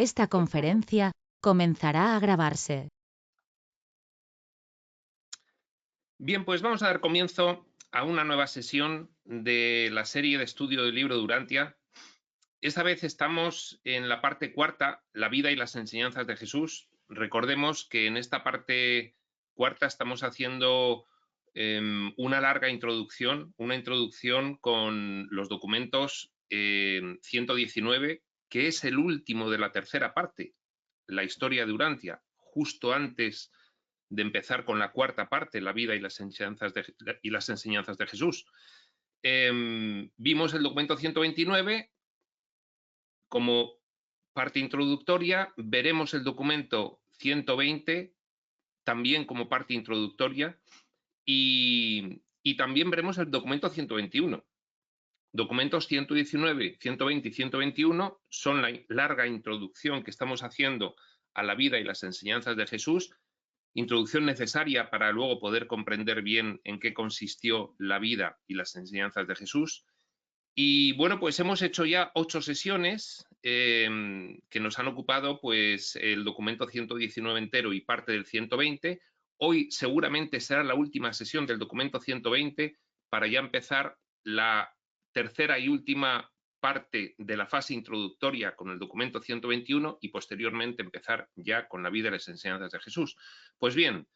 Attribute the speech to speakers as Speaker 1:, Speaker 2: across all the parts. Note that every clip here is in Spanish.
Speaker 1: Esta conferencia comenzará a grabarse.
Speaker 2: Bien, pues vamos a dar comienzo a una nueva sesión de la serie de estudio del libro de Urantia. Esta vez estamos en la parte cuarta, la vida y las enseñanzas de Jesús. Recordemos que en esta parte cuarta estamos haciendo una larga introducción, una introducción con los documentos 119, que es el último de la tercera parte, la historia de Urantia, justo antes de empezar con la cuarta parte, la vida y las enseñanzas de Jesús. Vimos el documento 129 como parte introductoria, veremos el documento 120 también como parte introductoria y también veremos el documento 121. Documentos 119, 120 y 121 son la larga introducción que estamos haciendo a la vida y las enseñanzas de Jesús, introducción necesaria para luego poder comprender bien en qué consistió la vida y las enseñanzas de Jesús. Y bueno, pues hemos hecho ya 8 sesiones que nos han ocupado pues el documento 119 entero y parte del 120. Hoy seguramente será la última sesión del documento 120 para ya empezar la tercera y última parte de la fase introductoria con el documento 121 y posteriormente empezar ya con la vida y las enseñanzas de Jesús. Pues bien,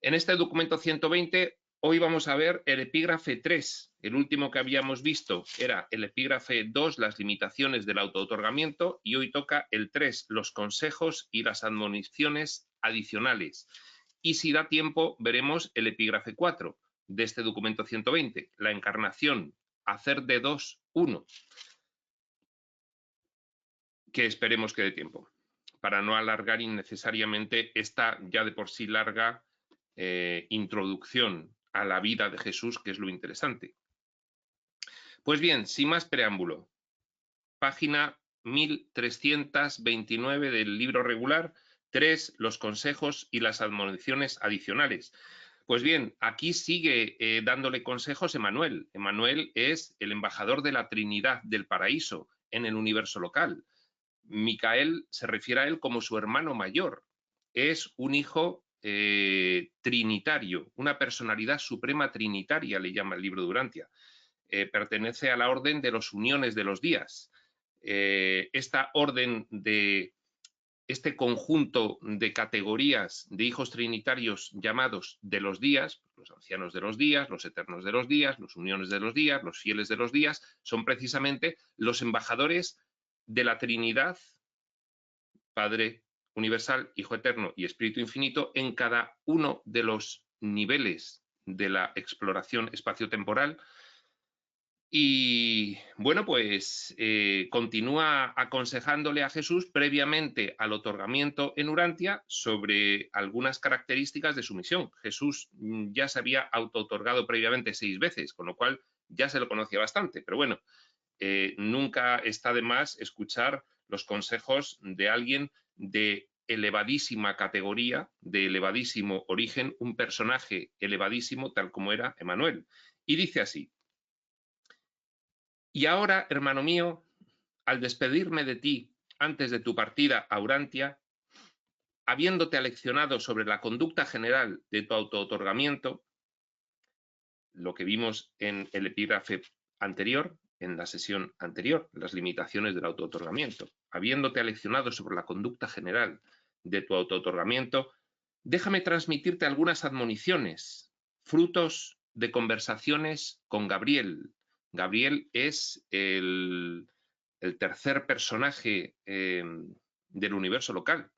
Speaker 2: en este documento 120 hoy vamos a ver el epígrafe 3. El último que habíamos visto era el epígrafe 2, las limitaciones del autootorgamiento, y hoy toca el 3, los consejos y las admoniciones adicionales. Y si da tiempo, veremos el epígrafe 4 de este documento 120, la encarnación, hacer de 2 1, que esperemos que dé tiempo, para no alargar innecesariamente esta ya de por sí larga introducción a la vida de Jesús, que es lo interesante. Pues bien, sin más preámbulo, página 1329 del libro regular, 3, los consejos y las admoniciones adicionales. Pues bien, aquí sigue dándole consejos Emmanuel. Emmanuel es el embajador de la Trinidad del paraíso en el universo local. Micael se refiere a él como su hermano mayor. Es un hijo trinitario, una personalidad suprema trinitaria, le llama el libro de Urantia. Pertenece a la orden de los uniones de los días. Esta orden de este conjunto de categorías de hijos trinitarios llamados de los días, los ancianos de los días, los eternos de los días, los uniones de los días, los fieles de los días, son precisamente los embajadores de la Trinidad, Padre universal, Hijo eterno y Espíritu infinito, en cada uno de los niveles de la exploración espaciotemporal. Y bueno, pues continúa aconsejándole a Jesús previamente al otorgamiento en Urantia sobre algunas características de su misión. Jesús ya se había auto-otorgado previamente 6 veces, con lo cual ya se lo conocía bastante, pero bueno, nunca está de más escuchar los consejos de alguien de elevadísima categoría, de elevadísimo origen, un personaje elevadísimo tal como era Emmanuel. Y dice así: y ahora, hermano mío, al despedirme de ti antes de tu partida a Urantia, habiéndote aleccionado sobre la conducta general de tu autootorgamiento, lo que vimos en el epígrafe anterior, en la sesión anterior, las limitaciones del autootorgamiento, habiéndote aleccionado sobre la conducta general de tu autootorgamiento, déjame transmitirte algunas admoniciones, frutos de conversaciones con Gabriel. Gabriel es el tercer personaje del universo local.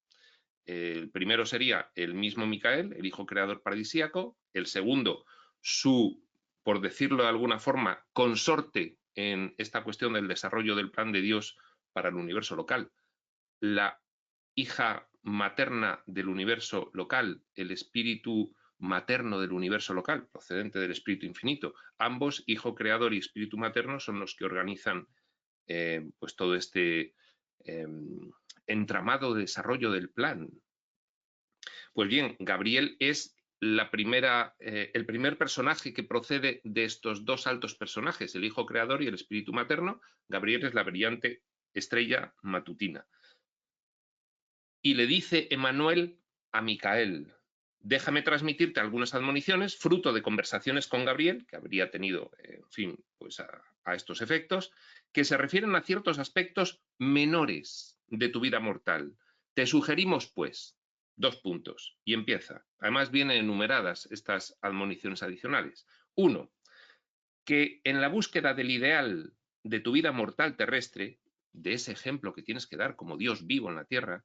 Speaker 2: El primero sería el mismo Micael, el hijo creador paradisíaco. El segundo, su, por decirlo de alguna forma, consorte en esta cuestión del desarrollo del plan de Dios para el universo local. La hija materna del universo local, el espíritu materno del universo local, procedente del espíritu infinito. Ambos, hijo creador y espíritu materno, son los que organizan pues todo este entramado de desarrollo del plan. Pues bien, Gabriel es el primer personaje que procede de estos dos altos personajes, el hijo creador y el espíritu materno. Gabriel es la brillante estrella matutina. y le dice Emmanuel a Micael: déjame transmitirte algunas admoniciones, fruto de conversaciones con Gabriel, que habría tenido, en fin, pues a estos efectos, que se refieren a ciertos aspectos menores de tu vida mortal. Te sugerimos, pues, 2 puntos, y empieza. Además, vienen enumeradas estas admoniciones adicionales. 1, que en la búsqueda del ideal de tu vida mortal terrestre, de ese ejemplo que tienes que dar como Dios vivo en la tierra,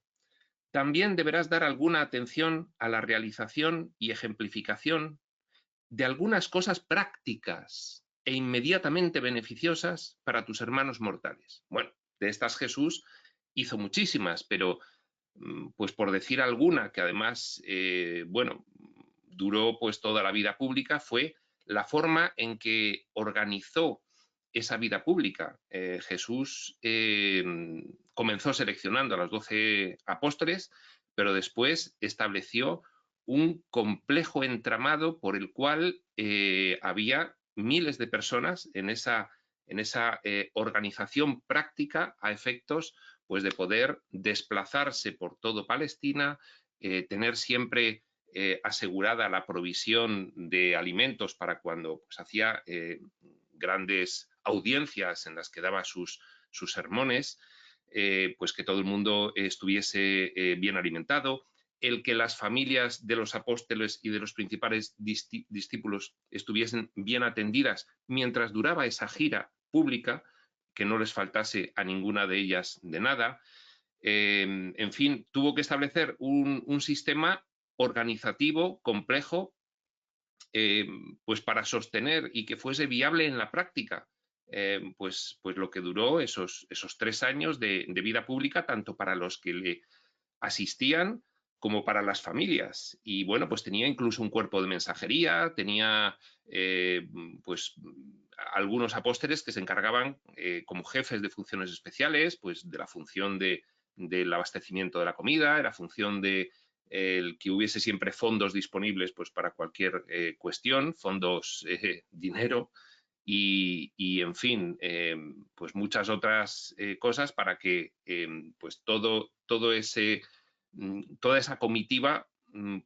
Speaker 2: también deberás dar alguna atención a la realización y ejemplificación de algunas cosas prácticas e inmediatamente beneficiosas para tus hermanos mortales. Bueno, de estas Jesús hizo muchísimas, pero pues por decir alguna, que además, bueno, duró pues toda la vida pública, fue la forma en que organizó esa vida pública. Jesús comenzó seleccionando a los 12 apóstoles, pero después estableció un complejo entramado por el cual había miles de personas en esa organización práctica a efectos pues, de poder desplazarse por todo Palestina, tener siempre asegurada la provisión de alimentos para cuando pues, hacía grandes audiencias en las que daba sus sermones, pues que todo el mundo estuviese bien alimentado, el que las familias de los apóstoles y de los principales discípulos estuviesen bien atendidas mientras duraba esa gira pública, que no les faltase a ninguna de ellas de nada. En fin, tuvo que establecer un sistema organizativo complejo, pues para sostener y que fuese viable en la práctica, pues lo que duró esos 3 años de vida pública, tanto para los que le asistían como para las familias. Y bueno, pues tenía incluso un cuerpo de mensajería, tenía pues algunos apóstoles que se encargaban como jefes de funciones especiales, pues de la función del abastecimiento de la comida, de la función de el que hubiese siempre fondos disponibles pues para cualquier cuestión, fondos, dinero y en fin, pues muchas otras cosas para que pues toda esa comitiva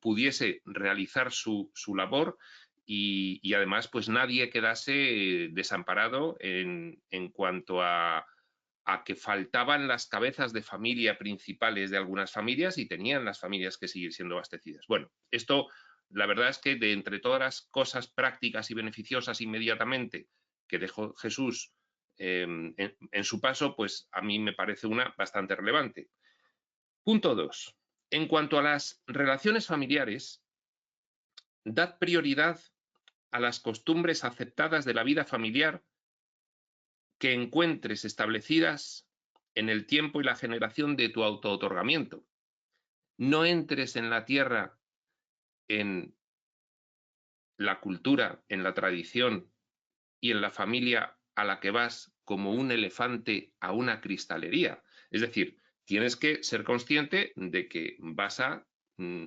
Speaker 2: pudiese realizar su labor y además pues nadie quedase desamparado en cuanto a que faltaban las cabezas de familia principales de algunas familias y tenían las familias que seguir siendo abastecidas. Bueno, esto la verdad es que de entre todas las cosas prácticas y beneficiosas inmediatamente que dejó Jesús en su paso, pues a mí me parece una bastante relevante. Punto 2. En cuanto a las relaciones familiares, dad prioridad a las costumbres aceptadas de la vida familiar que encuentres establecidas en el tiempo y la generación de tu autootorgamiento. No entres en la tierra, en la cultura, en la tradición y en la familia a la que vas como un elefante a una cristalería. Es decir, tienes que ser consciente de que vas a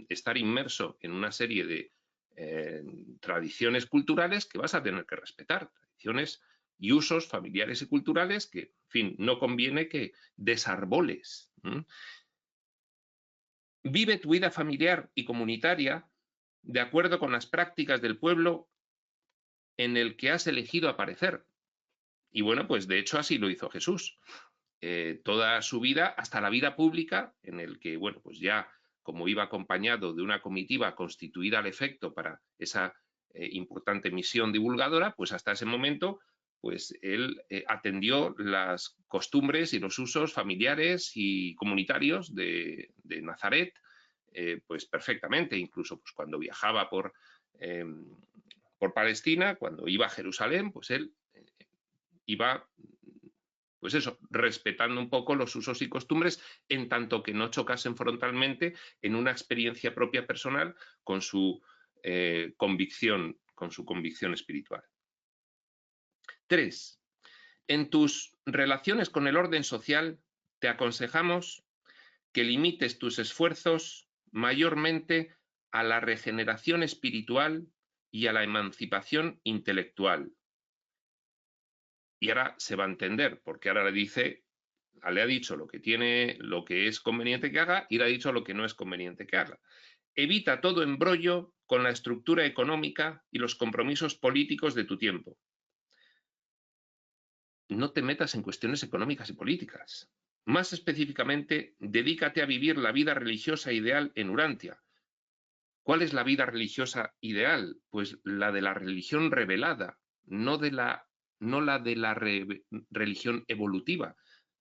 Speaker 2: estar inmerso en una serie de tradiciones culturales que vas a tener que respetar, tradiciones y usos familiares y culturales que, en fin, no conviene que desarboles. Vive tu vida familiar y comunitaria de acuerdo con las prácticas del pueblo en el que has elegido aparecer. Y bueno, pues de hecho así lo hizo Jesús. Toda su vida, hasta la vida pública, en el que, bueno, pues ya como iba acompañado de una comitiva constituida al efecto para esa importante misión divulgadora, pues hasta ese momento, pues él atendió las costumbres y los usos familiares y comunitarios de Nazaret, pues perfectamente, incluso pues cuando viajaba por Palestina, cuando iba a Jerusalén, pues él iba, pues eso, respetando un poco los usos y costumbres en tanto que no chocasen frontalmente en una experiencia propia personal con su convicción espiritual. 3. En tus relaciones con el orden social, te aconsejamos que limites tus esfuerzos mayormente a la regeneración espiritual y a la emancipación intelectual. Y ahora se va a entender, porque ahora le dice Le ha dicho lo que es conveniente que haga y le ha dicho lo que no es conveniente que haga. Evita todo embrollo con la estructura económica y los compromisos políticos de tu tiempo. No te metas en cuestiones económicas y políticas. Más específicamente, dedícate a vivir la vida religiosa ideal en Urantia. ¿Cuál es la vida religiosa ideal? Pues la de la religión revelada, no la de la religión evolutiva.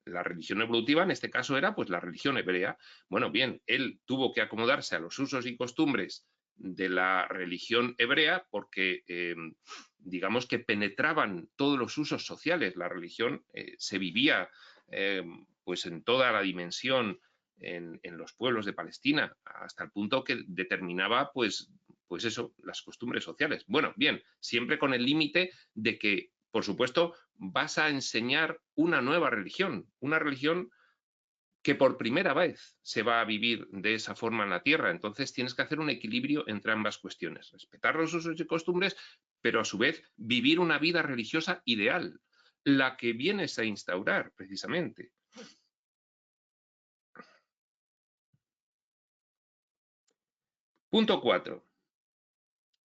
Speaker 2: La religión evolutiva en este caso era pues la religión hebrea. Bueno, bien, él tuvo que acomodarse a los usos y costumbres de la religión hebrea porque digamos que penetraban todos los usos sociales. La religión se vivía pues en toda la dimensión en los pueblos de Palestina, hasta el punto que determinaba pues eso, las costumbres sociales. Bueno, bien, siempre con el límite de que, por supuesto, vas a enseñar una nueva religión, una religión que por primera vez se va a vivir de esa forma en la tierra. Entonces tienes que hacer un equilibrio entre ambas cuestiones, respetar los usos y costumbres, pero a su vez vivir una vida religiosa ideal, la que vienes a instaurar precisamente. Punto 4.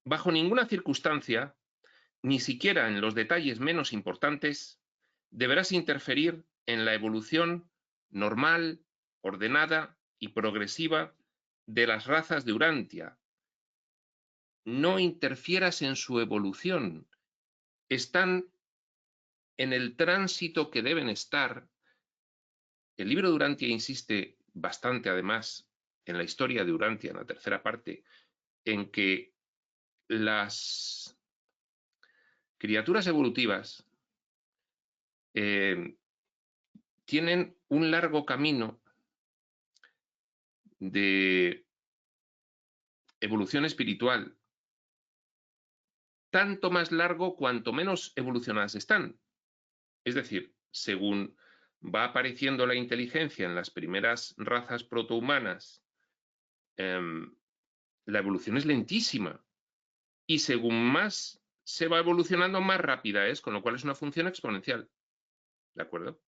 Speaker 2: Bajo ninguna circunstancia, ni siquiera en los detalles menos importantes, deberás interferir en la evolución normal, ordenada y progresiva de las razas de Urantia. No interfieras en su evolución. Están en el tránsito que deben estar. El libro de Urantia insiste bastante, además, en la historia de Urantia, en la tercera parte, en que las criaturas evolutivas tienen un largo camino de evolución espiritual, tanto más largo cuanto menos evolucionadas están. Es decir, según va apareciendo la inteligencia en las primeras razas protohumanas, la evolución es lentísima. Y según más se va evolucionando, más rápida es, con lo cual es una función exponencial. ¿De acuerdo?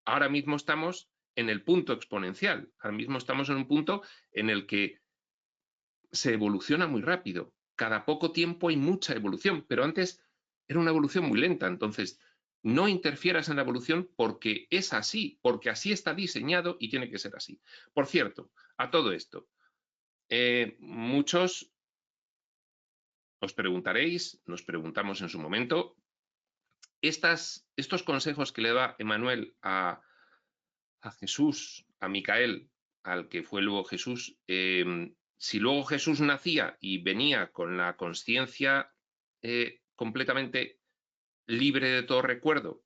Speaker 2: Ahora mismo estamos en el punto exponencial. Ahora mismo estamos en un punto en el que se evoluciona muy rápido. Cada poco tiempo hay mucha evolución, pero antes era una evolución muy lenta. Entonces, no interfieras en la evolución porque es así, porque así está diseñado y tiene que ser así. Por cierto, a todo esto, muchos os preguntaréis, nos preguntamos en su momento, estos consejos que le da Emmanuel a Jesús, a Micael, al que fue luego Jesús, si luego Jesús nacía y venía con la conciencia completamente libre de todo recuerdo,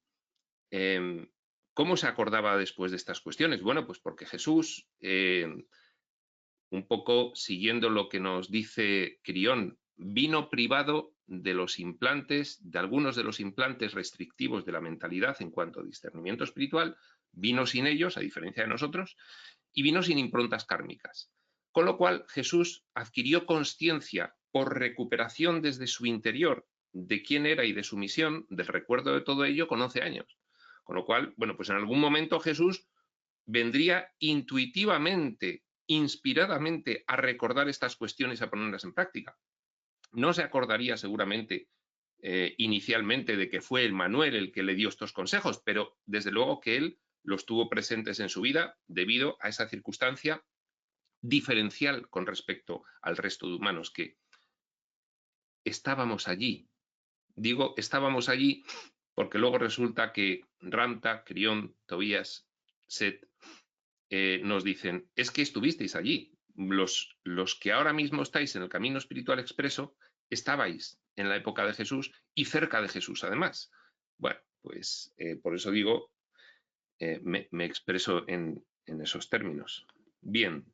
Speaker 2: ¿cómo se acordaba después de estas cuestiones? Bueno, pues porque Jesús, un poco siguiendo lo que nos dice Crión, vino privado de los implantes, de algunos de los implantes restrictivos de la mentalidad en cuanto a discernimiento espiritual, vino sin ellos, a diferencia de nosotros, y vino sin improntas kármicas. Con lo cual Jesús adquirió conciencia por recuperación desde su interior de quién era y de su misión, del recuerdo de todo ello, con 11 años. Con lo cual, bueno, pues en algún momento Jesús vendría intuitivamente, inspiradamente a recordar estas cuestiones y a ponerlas en práctica. No se acordaría seguramente inicialmente de que fue Emmanuel el que le dio estos consejos, pero desde luego que él los tuvo presentes en su vida debido a esa circunstancia diferencial con respecto al resto de humanos, que estábamos allí. Digo, estábamos allí porque luego resulta que Ramta, Crión, Tobías, Set nos dicen, es que estuvisteis allí. Los que ahora mismo estáis en el camino espiritual expreso, estabais en la época de Jesús y cerca de Jesús, además. Bueno, pues por eso digo, me expreso en esos términos. Bien.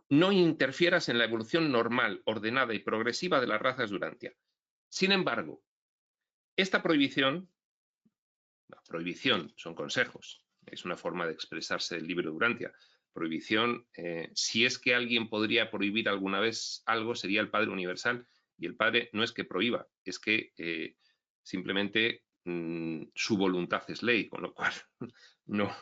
Speaker 2: No interfieras en la evolución normal, ordenada y progresiva de las razas de Urantia. Sin embargo, esta prohibición son consejos, es una forma de expresarse del libro de Urantia. Prohibición, si es que alguien podría prohibir alguna vez algo, sería el Padre Universal, y el Padre no es que prohíba, es que simplemente su voluntad es ley, con lo cual no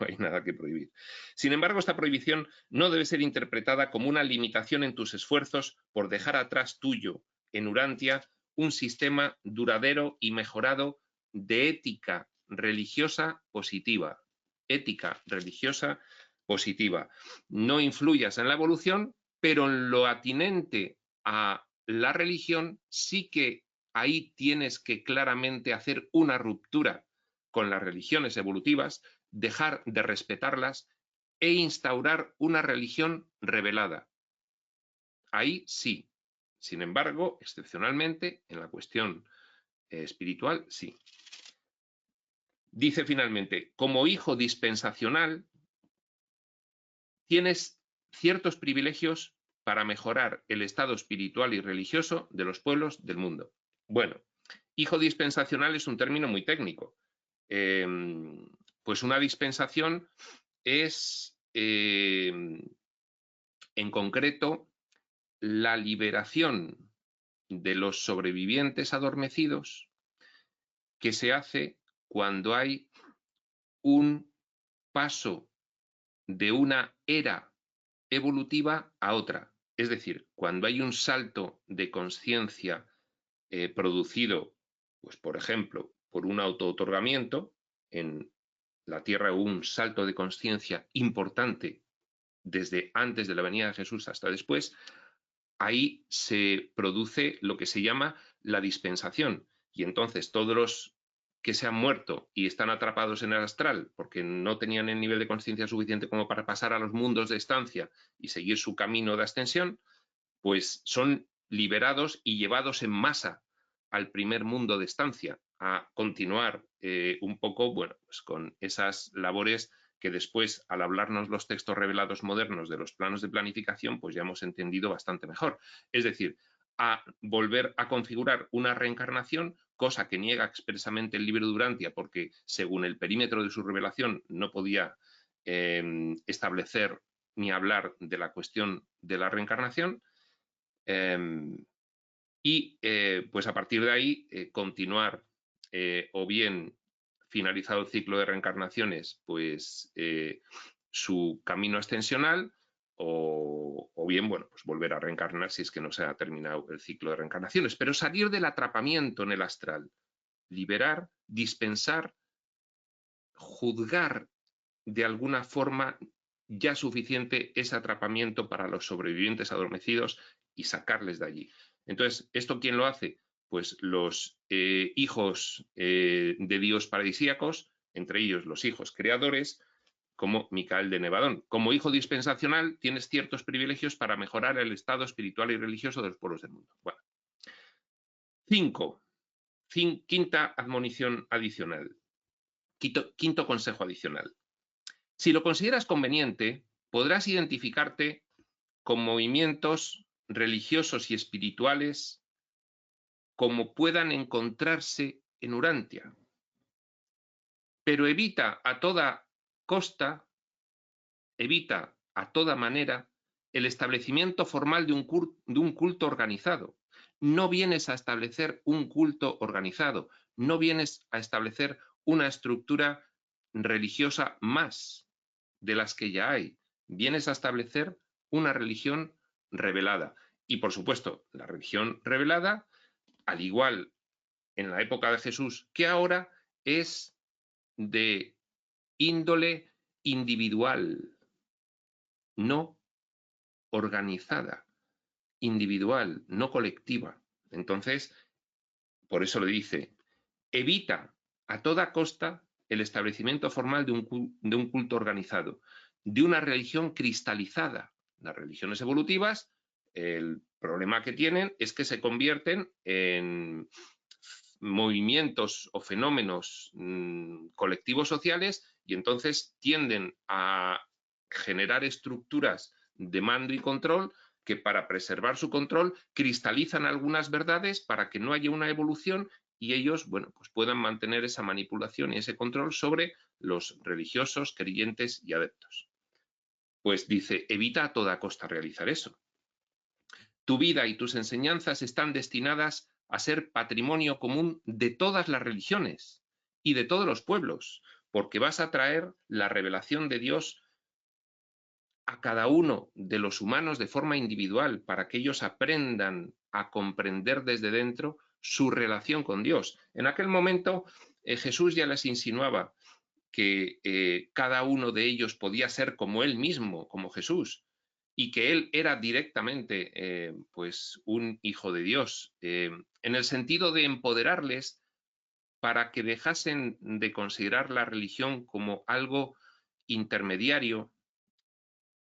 Speaker 2: hay nada que prohibir. Sin embargo, esta prohibición no debe ser interpretada como una limitación en tus esfuerzos por dejar atrás tuyo, en Urantia, un sistema duradero y mejorado de ética religiosa positiva. Ética religiosa positiva. No influyas en la evolución, pero en lo atinente a la religión sí que ahí tienes que claramente hacer una ruptura con las religiones evolutivas, dejar de respetarlas e instaurar una religión revelada. Ahí sí. Sin embargo, excepcionalmente, en la cuestión espiritual, sí. Dice finalmente, como hijo dispensacional, tienes ciertos privilegios para mejorar el estado espiritual y religioso de los pueblos del mundo. Bueno, hijo dispensacional es un término muy técnico. Pues una dispensación es, en concreto, la liberación de los sobrevivientes adormecidos que se hace cuando hay un paso de una era evolutiva a otra. Es decir, cuando hay un salto de conciencia producido, pues por ejemplo, por un autootorgamiento, en la Tierra hubo un salto de conciencia importante desde antes de la venida de Jesús hasta después, ahí se produce lo que se llama la dispensación. Y entonces todos los que se han muerto y están atrapados en el astral porque no tenían el nivel de conciencia suficiente como para pasar a los mundos de estancia y seguir su camino de ascensión, pues son liberados y llevados en masa al primer mundo de estancia a continuar un poco, bueno, pues con esas labores que después, al hablarnos los textos revelados modernos de los planos de planificación, pues ya hemos entendido bastante mejor. Es decir, a volver a configurar una reencarnación, cosa que niega expresamente el libro de Urantia, porque según el perímetro de su revelación no podía establecer ni hablar de la cuestión de la reencarnación. Pues a partir de ahí continuar o bien finalizado el ciclo de reencarnaciones, pues su camino ascensional o bien, bueno, pues volver a reencarnar si es que no se ha terminado el ciclo de reencarnaciones, pero salir del atrapamiento en el astral, liberar, dispensar, juzgar de alguna forma ya suficiente ese atrapamiento para los sobrevivientes adormecidos y sacarles de allí. Entonces, ¿esto quién lo hace? Pues los hijos de Dios paradisíacos, entre ellos los hijos creadores, como Micael de Nevadón. Como hijo dispensacional tienes ciertos privilegios para mejorar el estado espiritual y religioso de los pueblos del mundo. Bueno. 5. Quinta admonición adicional. Quinto consejo adicional. Si lo consideras conveniente, podrás identificarte con movimientos religiosos y espirituales como puedan encontrarse en Urantia. Pero evita a toda costa, evita a toda manera el establecimiento formal de un culto organizado. No vienes a establecer un culto organizado, no vienes a establecer una estructura religiosa más de las que ya hay. Vienes a establecer una religión revelada. Y por supuesto, la religión revelada, al igual en la época de Jesús que ahora, es de índole individual, no organizada, individual, no colectiva. Entonces, por eso le dice, evita a toda costa el establecimiento formal de un culto organizado, de una religión cristalizada. Las religiones evolutivas, el problema que tienen es que se convierten en movimientos o fenómenos colectivos sociales y entonces tienden a generar estructuras de mando y control que para preservar su control cristalizan algunas verdades para que no haya una evolución y ellos, bueno, pues puedan mantener esa manipulación y ese control sobre los religiosos, creyentes y adeptos. Pues dice, evita a toda costa realizar eso. Tu vida y tus enseñanzas están destinadas a ser patrimonio común de todas las religiones y de todos los pueblos, porque vas a traer la revelación de Dios a cada uno de los humanos de forma individual, para que ellos aprendan a comprender desde dentro su relación con Dios. En aquel momento Jesús ya les insinuaba que cada uno de ellos podía ser como él mismo, como Jesús, y que él era directamente pues un hijo de Dios, en el sentido de empoderarles para que dejasen de considerar la religión como algo intermediario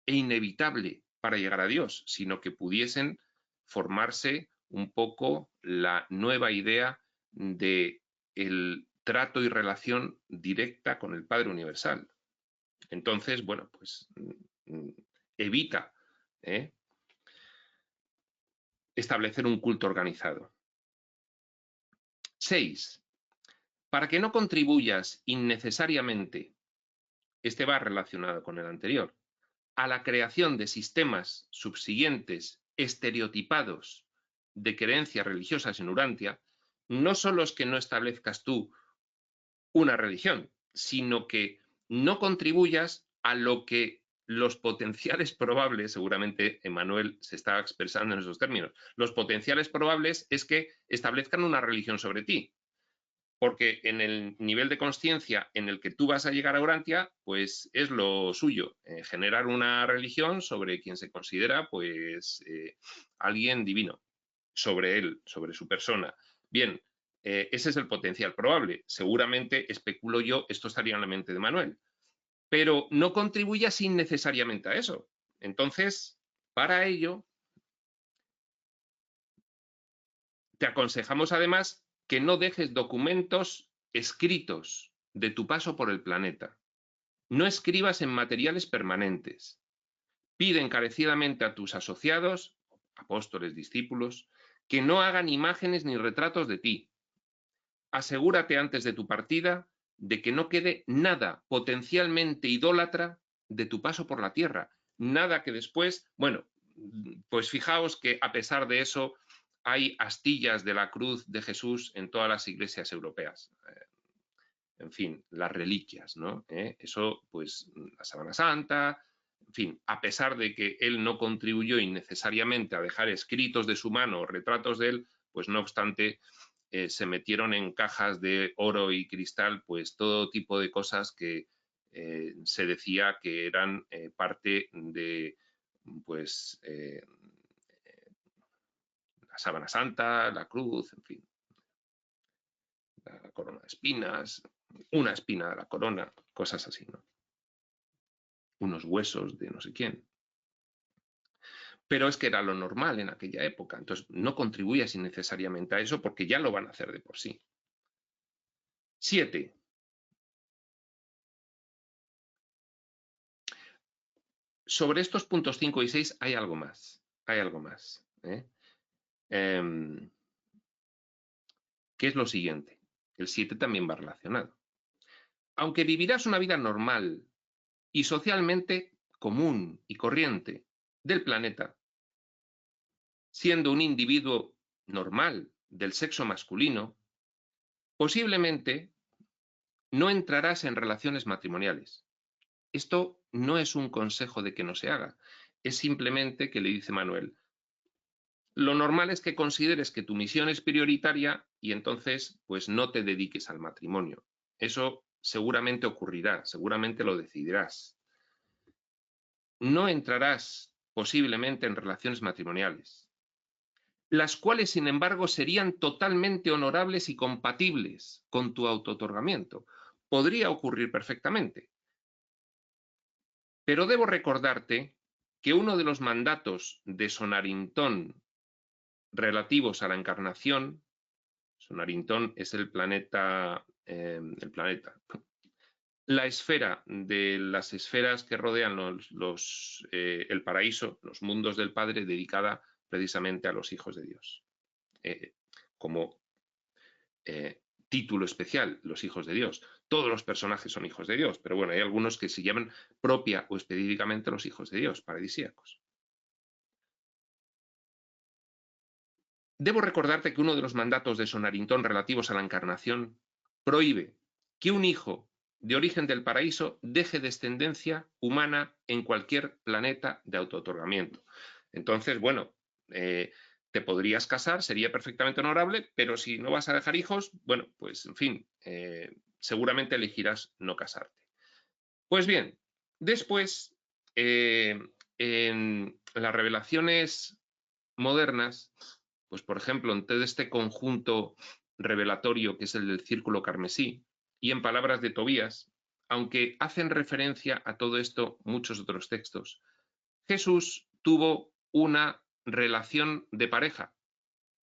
Speaker 2: e inevitable para llegar a Dios, sino que pudiesen formarse un poco la nueva idea de el trato y relación directa con el Padre Universal. Entonces, bueno, pues evita establecer un culto organizado. 6. Para que no contribuyas innecesariamente, este va relacionado con el anterior, a la creación de sistemas subsiguientes estereotipados de creencias religiosas en Urantia, no solo es que no establezcas tú una religión, sino que no contribuyas a lo que los potenciales probables, seguramente Emmanuel se está expresando en esos términos, los potenciales probables es que establezcan una religión sobre ti, porque en el nivel de conciencia en el que tú vas a llegar a Urantia, pues es lo suyo, generar una religión sobre quien se considera pues alguien divino, sobre él, sobre su persona. Bien, ese es el potencial probable. Seguramente, especulo yo, esto estaría en la mente de Manuel, pero no contribuyas innecesariamente a eso. Entonces, para ello, te aconsejamos además que no dejes documentos escritos de tu paso por el planeta. No escribas en materiales permanentes. Pide encarecidamente a tus asociados, apóstoles, discípulos, que no hagan imágenes ni retratos de ti. Asegúrate antes de tu partida de que no quede nada potencialmente idólatra de tu paso por la tierra. Nada que después, bueno, pues fijaos que a pesar de eso hay astillas de la cruz de Jesús en todas las iglesias europeas. En fin, las reliquias, ¿no? Eso, pues, la Sábana Santa, en fin, a pesar de que él no contribuyó innecesariamente a dejar escritos de su mano o retratos de él, pues no obstante, se metieron en cajas de oro y cristal, pues todo tipo de cosas que se decía que eran parte de, pues, la Sábana Santa, la cruz, en fin, la corona de espinas, una espina de la corona, cosas así, ¿no? Unos huesos de no sé quién. Pero es que era lo normal en aquella época, entonces no contribuyas innecesariamente a eso porque ya lo van a hacer de por sí. 7. Sobre estos puntos 5 y 6 hay algo más. Hay algo más. Que es lo siguiente. El 7 también va relacionado. Aunque vivirás una vida normal y socialmente común y corriente del planeta, siendo un individuo normal del sexo masculino, posiblemente no entrarás en relaciones matrimoniales. Esto no es un consejo de que no se haga, es simplemente que le dice Manuel, lo normal es que consideres que tu misión es prioritaria y entonces pues no te dediques al matrimonio. Eso seguramente ocurrirá, seguramente lo decidirás. No entrarás posiblemente en relaciones matrimoniales, las cuales sin embargo serían totalmente honorables y compatibles con tu autootorgamiento. Podría ocurrir perfectamente. Pero debo recordarte que uno de los mandatos de Sonarintón relativos a la encarnación, Sonarintón es el planeta, la esfera de las esferas que rodean el paraíso, los mundos del Padre, dedicada precisamente a los hijos de Dios. Como título especial, los hijos de Dios. Todos los personajes son hijos de Dios, pero bueno, hay algunos que se llaman propia o específicamente los hijos de Dios, paradisíacos. Debo recordarte que uno de los mandatos de Sonarintón relativos a la encarnación prohíbe que un hijo de origen del paraíso deje descendencia humana en cualquier planeta de autootorgamiento. Entonces, bueno, te podrías casar, sería perfectamente honorable, pero si no vas a dejar hijos, bueno, pues en fin, seguramente elegirás no casarte. Pues bien, después, en las revelaciones modernas, pues por ejemplo, en todo este conjunto revelatorio que es el del círculo carmesí, y en palabras de Tobías, aunque hacen referencia a todo esto muchos otros textos, Jesús tuvo una relación de pareja,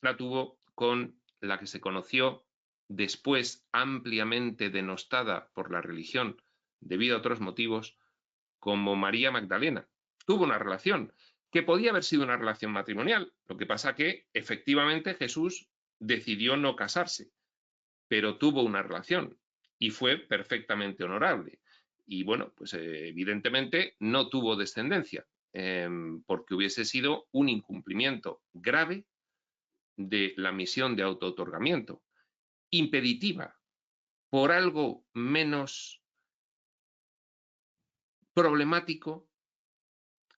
Speaker 2: la tuvo con la que se conoció después ampliamente denostada por la religión debido a otros motivos, como María Magdalena. Tuvo una relación que podía haber sido una relación matrimonial. Lo que pasa que efectivamente Jesús decidió no casarse, pero tuvo una relación y fue perfectamente honorable. Y bueno, pues evidentemente no tuvo descendencia, porque hubiese sido un incumplimiento grave de la misión de autootorgamiento, impeditiva, por algo menos problemático,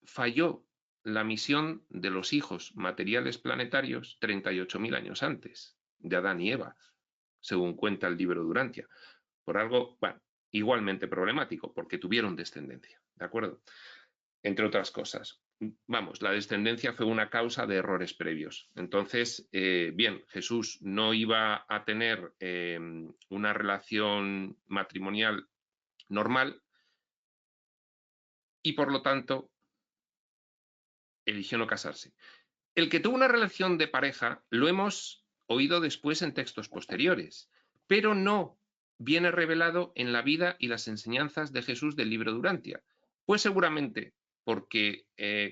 Speaker 2: falló la misión de los hijos materiales planetarios 38.000 años antes de Adán y Eva, según cuenta el libro Durantia, por algo, bueno, igualmente problemático, porque tuvieron descendencia, ¿de acuerdo? Entre otras cosas. Vamos, la descendencia fue una causa de errores previos. Entonces, bien, Jesús no iba a tener una relación matrimonial normal y, por lo tanto, eligió no casarse. El que tuvo una relación de pareja lo hemos oído después en textos posteriores, pero no viene revelado en la vida y las enseñanzas de Jesús del libro Durantia. Pues seguramente porque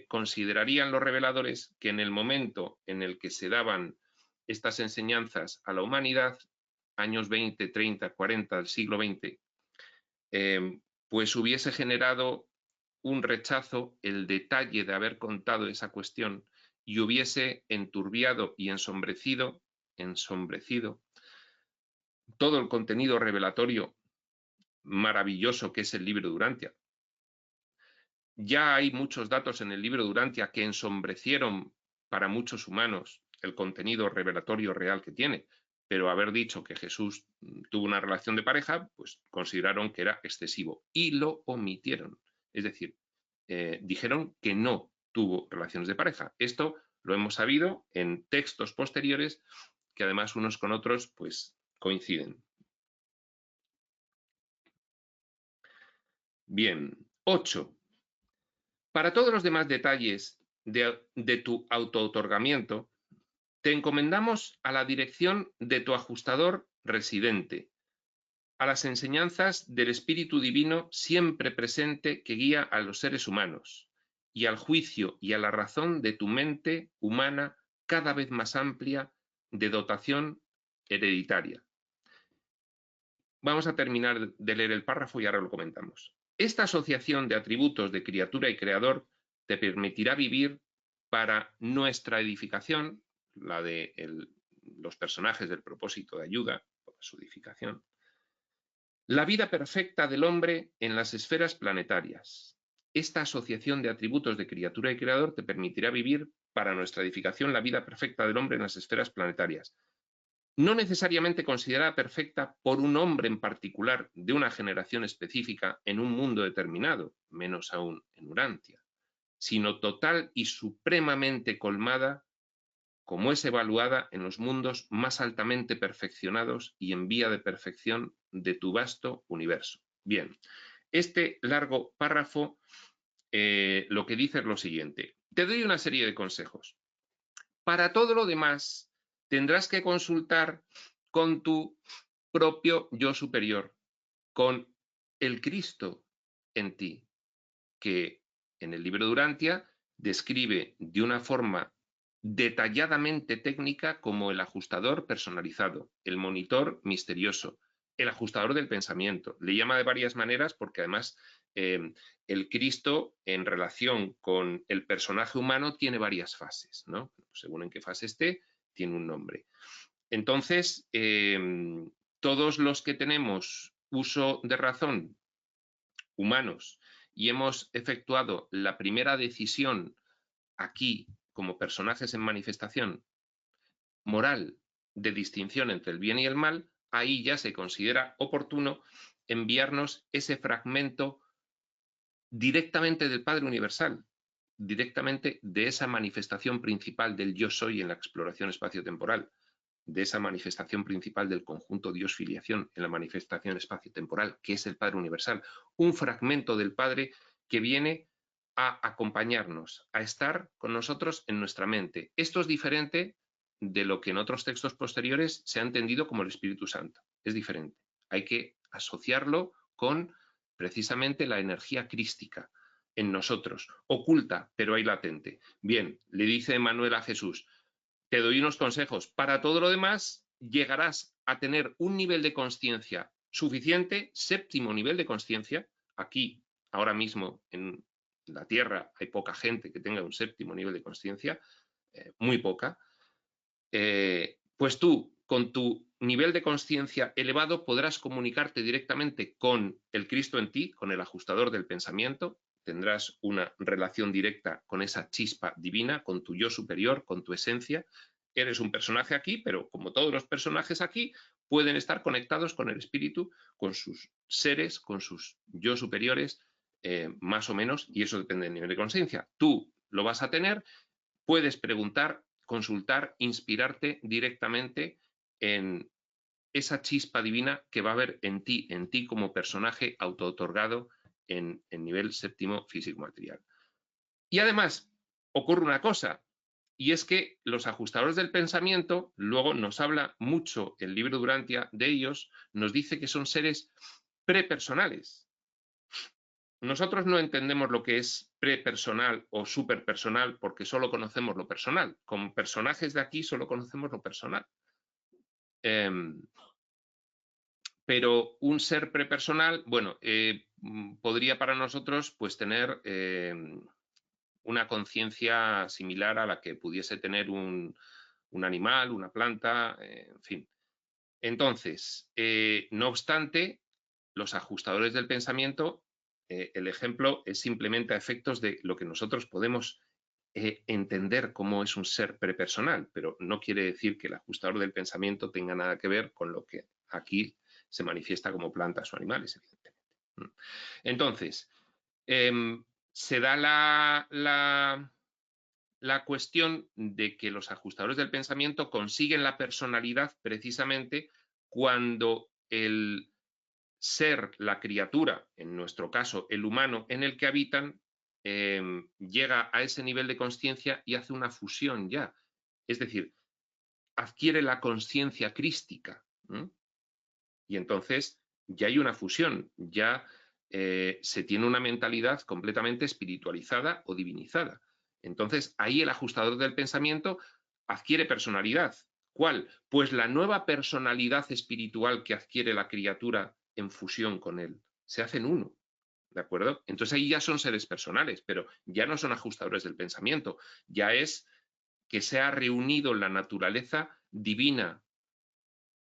Speaker 2: considerarían los reveladores que en el momento en el que se daban estas enseñanzas a la humanidad, años 20, 30, 40 del siglo XX, pues hubiese generado un rechazo el detalle de haber contado esa cuestión y hubiese enturbiado y ensombrecido todo el contenido revelatorio maravilloso que es el libro Durantia. Ya hay muchos datos en el libro Durantia que ensombrecieron para muchos humanos el contenido revelatorio real que tiene, pero haber dicho que Jesús tuvo una relación de pareja, pues consideraron que era excesivo y lo omitieron. Es decir, dijeron que no tuvo relaciones de pareja. Esto lo hemos sabido en textos posteriores que además unos con otros pues coinciden. Bien, 8. Para todos los demás detalles de tu autootorgamiento, te encomendamos a la dirección de tu ajustador residente, a las enseñanzas del Espíritu Divino siempre presente que guía a los seres humanos, y al juicio y a la razón de tu mente humana cada vez más amplia de dotación hereditaria. Vamos a terminar de leer el párrafo y ahora lo comentamos. Esta asociación de atributos de criatura y creador te permitirá vivir para nuestra edificación, la de los personajes del propósito de ayuda, para su edificación, la vida perfecta del hombre en las esferas planetarias. Esta asociación de atributos de criatura y creador te permitirá vivir para nuestra edificación la vida perfecta del hombre en las esferas planetarias. No necesariamente considerada perfecta por un hombre en particular de una generación específica en un mundo determinado, menos aún en Urantia, sino total y supremamente colmada como es evaluada en los mundos más altamente perfeccionados y en vía de perfección de tu vasto universo. Bien, este largo párrafo lo que dice es lo siguiente. Te doy una serie de consejos. Para todo lo demás, tendrás que consultar con tu propio yo superior, con el Cristo en ti, que en el libro Durantia describe de una forma detalladamente técnica como el ajustador personalizado, el monitor misterioso, el ajustador del pensamiento. Le llama de varias maneras porque además el Cristo en relación con el personaje humano tiene varias fases, ¿no? Según en qué fase esté, tiene un nombre. Entonces, todos los que tenemos uso de razón, humanos, y hemos efectuado la primera decisión aquí, como personajes en manifestación moral de distinción entre el bien y el mal, ahí ya se considera oportuno enviarnos ese fragmento directamente del Padre Universal, directamente de esa manifestación principal del yo soy en la exploración espaciotemporal, de esa manifestación principal del conjunto Dios-filiación en la manifestación espaciotemporal, que es el Padre Universal, un fragmento del Padre que viene a acompañarnos, a estar con nosotros en nuestra mente. Esto es diferente de lo que en otros textos posteriores se ha entendido como el Espíritu Santo. Es diferente. Hay que asociarlo con precisamente la energía crística en nosotros, oculta, pero ahí latente. Bien, le dice Emmanuel a Jesús, te doy unos consejos. Para todo lo demás, llegarás a tener un nivel de conciencia suficiente, séptimo nivel de conciencia. Aquí, ahora mismo, en la Tierra, hay poca gente que tenga un séptimo nivel de conciencia, muy poca. Pues tú, con tu nivel de conciencia elevado, podrás comunicarte directamente con el Cristo en ti, con el ajustador del pensamiento, tendrás una relación directa con esa chispa divina, con tu yo superior, con tu esencia. Eres un personaje aquí, pero como todos los personajes aquí, pueden estar conectados con el espíritu, con sus seres, con sus yo superiores, más o menos, y eso depende del nivel de conciencia. Tú lo vas a tener, puedes preguntar, consultar, inspirarte directamente en esa chispa divina que va a haber en ti como personaje auto-otorgado en nivel séptimo físico-material. Y además, ocurre una cosa, y es que los ajustadores del pensamiento, luego nos habla mucho el libro Durantia de ellos, nos dice que son seres prepersonales. Nosotros no entendemos lo que es prepersonal o superpersonal porque solo conocemos lo personal. Como personajes de aquí solo conocemos lo personal. Pero un ser prepersonal, bueno, podría para nosotros pues tener una conciencia similar a la que pudiese tener un animal, una planta, en fin. Entonces, no obstante, los ajustadores del pensamiento, el ejemplo es simplemente a efectos de lo que nosotros podemos entender cómo es un ser prepersonal, pero no quiere decir que el ajustador del pensamiento tenga nada que ver con lo que aquí se manifiesta como plantas o animales, evidentemente. Entonces, se da la cuestión de que los ajustadores del pensamiento consiguen la personalidad precisamente cuando el ser, la criatura, en nuestro caso el humano en el que habitan, llega a ese nivel de conciencia y hace una fusión ya. Es decir, adquiere la conciencia crística. Y entonces ya hay una fusión, ya se tiene una mentalidad completamente espiritualizada o divinizada. Entonces ahí el ajustador del pensamiento adquiere personalidad. ¿Cuál? Pues la nueva personalidad espiritual que adquiere la criatura en fusión con él. Se hacen uno. ¿De acuerdo? Entonces ahí ya son seres personales, pero ya no son ajustadores del pensamiento. Ya es que se ha reunido la naturaleza divina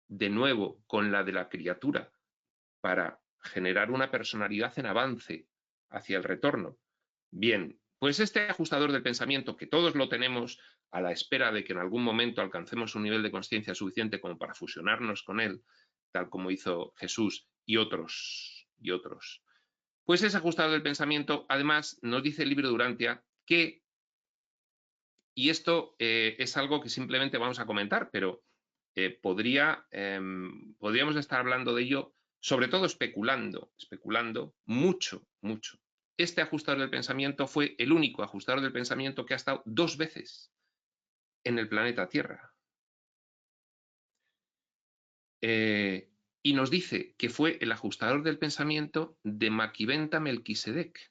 Speaker 2: de nuevo con la de la criatura para generar una personalidad en avance hacia el retorno. Bien, pues este ajustador del pensamiento, que todos lo tenemos a la espera de que en algún momento alcancemos un nivel de conciencia suficiente como para fusionarnos con él, tal como hizo Jesús y otros, pues ese ajustador del pensamiento, además, nos dice el libro de Durantia que, y esto es algo que simplemente vamos a comentar, pero podríamos estar hablando de ello, sobre todo especulando mucho. Este ajustador del pensamiento fue el único ajustador del pensamiento que ha estado 2 veces en el planeta Tierra. Y nos dice que fue el ajustador del pensamiento de Maquiventa Melquisedec,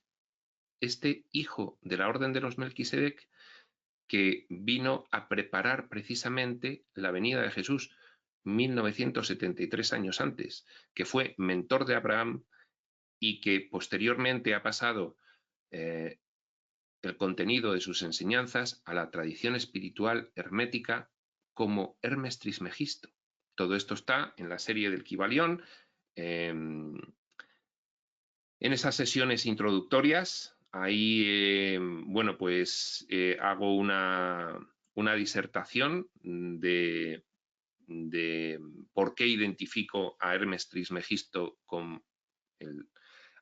Speaker 2: este hijo de la orden de los Melquisedec que vino a preparar precisamente la venida de Jesús 1973 años antes, que fue mentor de Abraham y que posteriormente ha pasado el contenido de sus enseñanzas a la tradición espiritual hermética como Hermes Trismegisto. Todo esto está en la serie del Kybalión. En esas sesiones introductorias, ahí, bueno, pues hago una disertación de por qué identifico a Hermes Trismegisto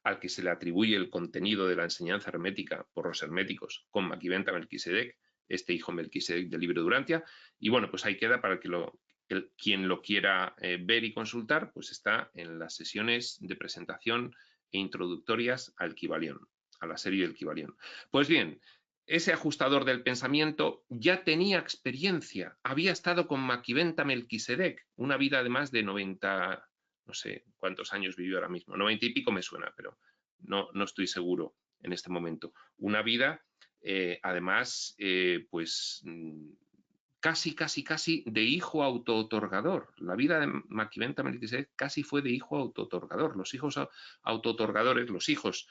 Speaker 2: al que se le atribuye el contenido de la enseñanza hermética por los herméticos con Maquiventa Melquisedec, este hijo Melquisedec del libro de Durantia. Y bueno, pues ahí queda para que quien lo quiera ver y consultar, pues está en las sesiones de presentación e introductorias al Kybalión, a la serie del Kybalión. Pues bien, ese ajustador del pensamiento ya tenía experiencia, había estado con Maquiventa Melquisedec, una vida además de 90, no sé cuántos años vivió ahora mismo, 90 y pico me suena, pero no estoy seguro en este momento. Una vida, además, pues casi de hijo autootorgador. La vida de Maquiventa Melquisedec casi fue de hijo autootorgador. Los hijos autootorgadores, los hijos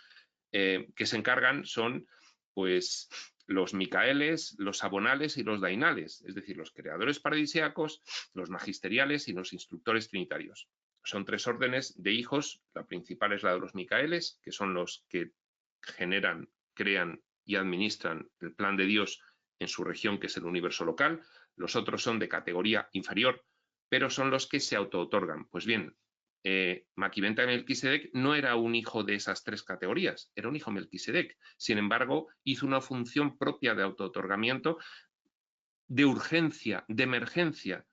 Speaker 2: que se encargan son pues los micaeles, los abonales y los dainales, es decir, los creadores paradisíacos, los magisteriales y los instructores trinitarios. Son 3 órdenes de hijos. La principal es la de los micaeles, que son los que generan, crean y administran el plan de Dios en su región, que es el universo local. Los otros son de categoría inferior, pero son los que se autootorgan. Pues bien, Maquiventa Melquisedec no era un hijo de esas 3 categorías, era un hijo Melquisedec. Sin embargo, hizo una función propia de autootorgamiento, de urgencia, de emergencia,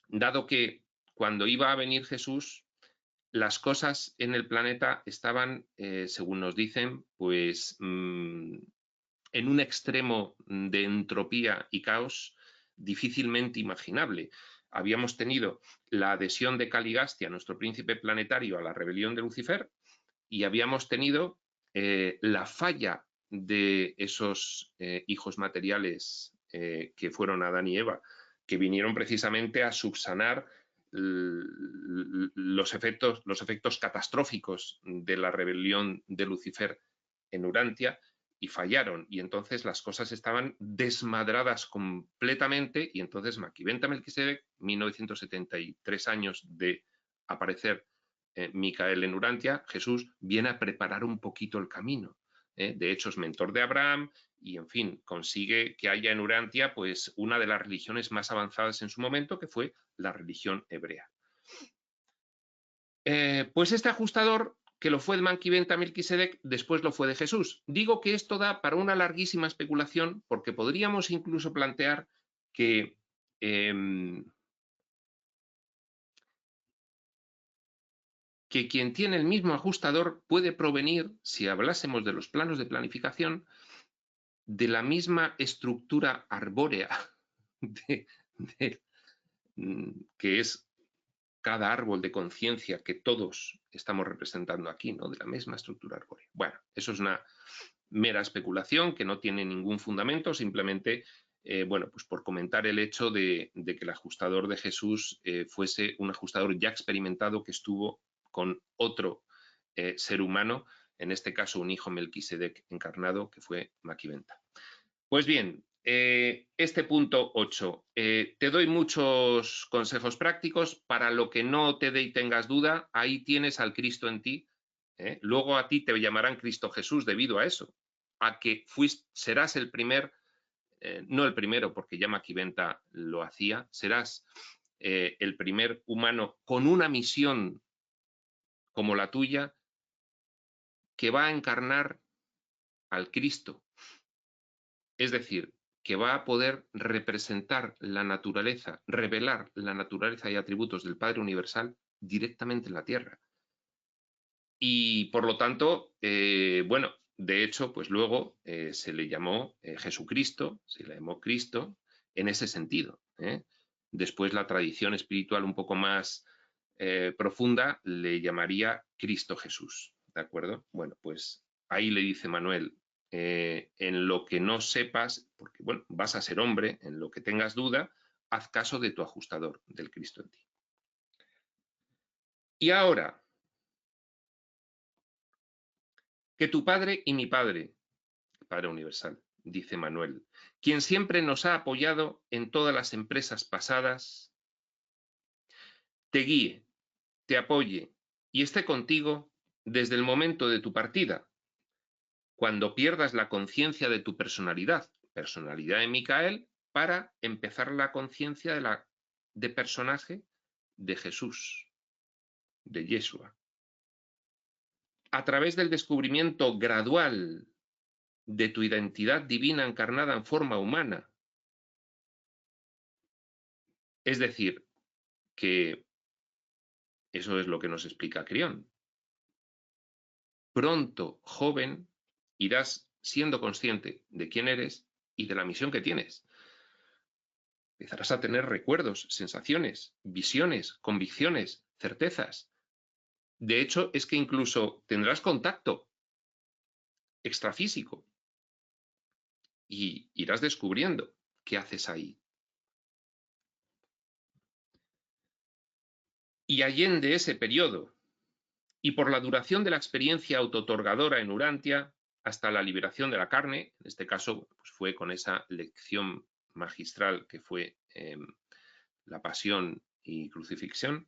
Speaker 2: dado que cuando iba a venir Jesús, las cosas en el planeta estaban, según nos dicen, pues en un extremo de entropía y caos difícilmente imaginable. Habíamos tenido la adhesión de Caligastia, nuestro príncipe planetario, a la rebelión de Lucifer, y habíamos tenido la falla de esos hijos materiales que fueron Adán y Eva, que vinieron precisamente a subsanar los efectos catastróficos de la rebelión de Lucifer en Urantia, y fallaron, y entonces las cosas estaban desmadradas completamente, y entonces Maquiventa Melquisedec, 1973 años de aparecer Micael en Urantia, Jesús viene a preparar un poquito el camino. De hecho, es mentor de Abraham y, en fin, consigue que haya en Urantia pues una de las religiones más avanzadas en su momento, que fue la religión hebrea. Pues este ajustador, que lo fue de Maquiventa Melquisedec, después lo fue de Jesús. Digo que esto da para una larguísima especulación, porque podríamos incluso plantear que quien tiene el mismo ajustador puede provenir, si hablásemos de los planos de planificación, de la misma estructura arbórea que es cada árbol de conciencia que todos estamos representando aquí, ¿no? De la misma estructura arbórea. Bueno, eso es una mera especulación que no tiene ningún fundamento, simplemente, bueno, pues por comentar el hecho de que el ajustador de Jesús fuese un ajustador ya experimentado que estuvo con otro ser humano, en este caso un hijo Melquisedec encarnado, que fue Maquiventa. Pues bien, este punto 8. Te doy muchos consejos prácticos. Para lo que no te dé y tengas duda, ahí tienes al Cristo en ti. Luego a ti te llamarán Cristo Jesús debido a eso, a que serás el primer, no el primero, porque ya Maquiventa lo hacía, serás el primer humano con una misión como la tuya, que va a encarnar al Cristo. Es decir, que va a poder representar la naturaleza, revelar la naturaleza y atributos del Padre Universal directamente en la Tierra. Y por lo tanto, bueno, de hecho, pues luego se le llamó Jesucristo, se le llamó Cristo en ese sentido. Después la tradición espiritual un poco más profunda le llamaría Cristo Jesús, ¿de acuerdo? Bueno, pues ahí le dice Manuel, en lo que no sepas, porque bueno, vas a ser hombre, en lo que tengas duda, haz caso de tu ajustador, del Cristo en ti. Y ahora, que tu Padre y mi Padre, Padre Universal, dice Manuel, quien siempre nos ha apoyado en todas las empresas pasadas, te guíe, te apoye y esté contigo desde el momento de tu partida, cuando pierdas la conciencia de tu personalidad de Micael, para empezar la conciencia de personaje de Jesús, de Yeshua. A través del descubrimiento gradual de tu identidad divina encarnada en forma humana. Es decir, que eso es lo que nos explica Crión. Pronto, joven, irás siendo consciente de quién eres y de la misión que tienes. Empezarás a tener recuerdos, sensaciones, visiones, convicciones, certezas. De hecho, es que incluso tendrás contacto extrafísico y irás descubriendo qué haces ahí. Y allende ese periodo, y por la duración de la experiencia autootorgadora en Urantia, hasta la liberación de la carne, en este caso pues fue con esa lección magistral que fue la pasión y crucifixión,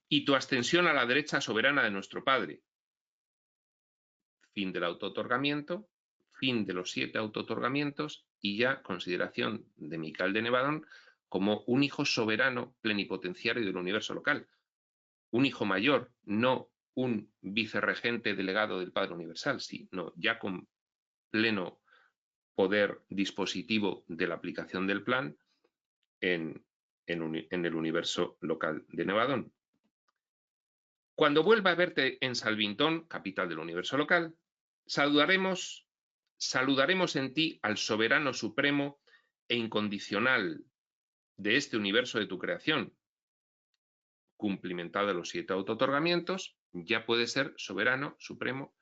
Speaker 2: y tu ascensión a la derecha soberana de nuestro Padre. Fin del autootorgamiento, fin de los 7 autootorgamientos y ya consideración de Micael de Nevadón como un hijo soberano plenipotenciario del universo local. Un hijo mayor, no un vicerregente delegado del Padre Universal, sino ya con pleno poder dispositivo de la aplicación del plan en el universo local de Nevadón. Cuando vuelva a verte en Salvintón, capital del universo local, saludaremos en ti al soberano supremo e incondicional de este universo de tu creación. Cumplimentado los 7 autootorgamientos, ya puede ser soberano, supremo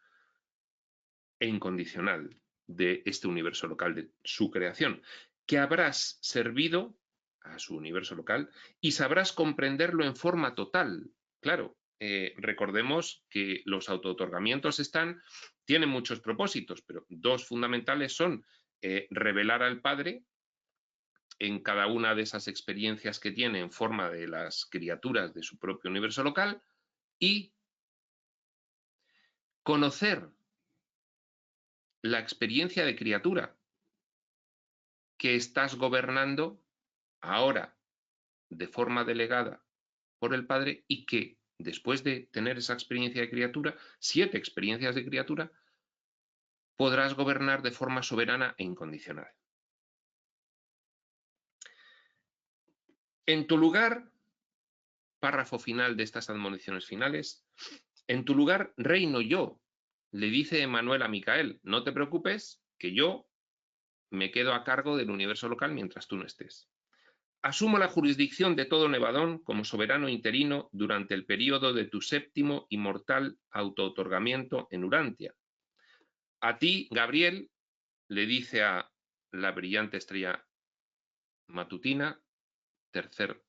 Speaker 2: e incondicional de este universo local de su creación, que habrás servido a su universo local y sabrás comprenderlo en forma total. Claro, recordemos que los autootorgamientos tienen muchos propósitos, pero 2 fundamentales son revelar al Padre en cada una de esas experiencias que tiene en forma de las criaturas de su propio universo local y conocer la experiencia de criatura que estás gobernando ahora de forma delegada por el Padre y que después de tener esa experiencia de criatura, 7 experiencias de criatura, podrás gobernar de forma soberana e incondicional. En tu lugar, párrafo final de estas admoniciones finales, en tu lugar reino yo, le dice Emmanuel a Micael, no te preocupes, que yo me quedo a cargo del universo local mientras tú no estés. Asumo la jurisdicción de todo Nevadón como soberano interino durante el periodo de tu 7º y mortal autootorgamiento en Urantia. A ti, Gabriel, le dice a la brillante estrella matutina, tercer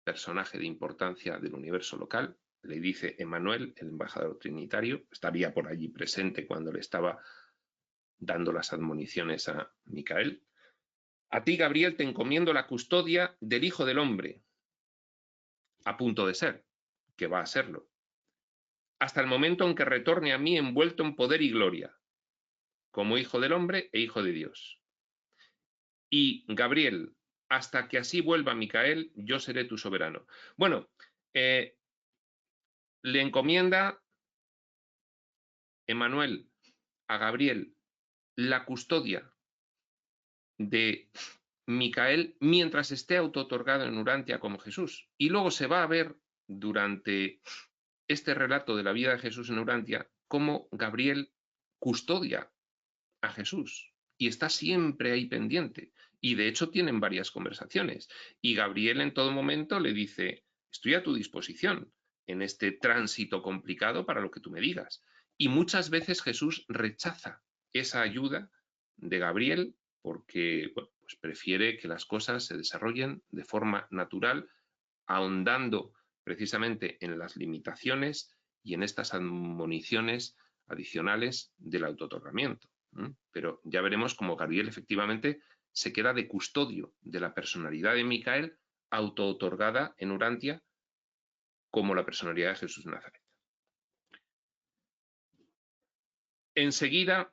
Speaker 2: personaje de importancia del universo local, le dice Emmanuel, el embajador trinitario, estaría por allí presente cuando le estaba dando las admoniciones a Micael. A ti, Gabriel, te encomiendo la custodia del Hijo del Hombre, a punto de ser, que va a serlo, hasta el momento en que retorne a mí envuelto en poder y gloria, como Hijo del Hombre e Hijo de Dios. Y, Gabriel, hasta que así vuelva Micael, yo seré tu soberano. Bueno, le encomienda Emmanuel a Gabriel la custodia de Micael mientras esté autootorgado en Urantia como Jesús. Y luego se va a ver durante este relato de la vida de Jesús en Urantia cómo Gabriel custodia a Jesús y está siempre ahí pendiente. Y de hecho tienen varias conversaciones. Y Gabriel en todo momento le dice, estoy a tu disposición en este tránsito complicado para lo que tú me digas. Y muchas veces Jesús rechaza esa ayuda de Gabriel porque bueno, pues prefiere que las cosas se desarrollen de forma natural, ahondando precisamente en las limitaciones y en estas admoniciones adicionales del autootorgamiento. Pero ya veremos cómo Gabriel efectivamente se queda de custodio de la personalidad de Micael, auto-otorgada en Urantia como la personalidad de Jesús de Nazaret. Enseguida,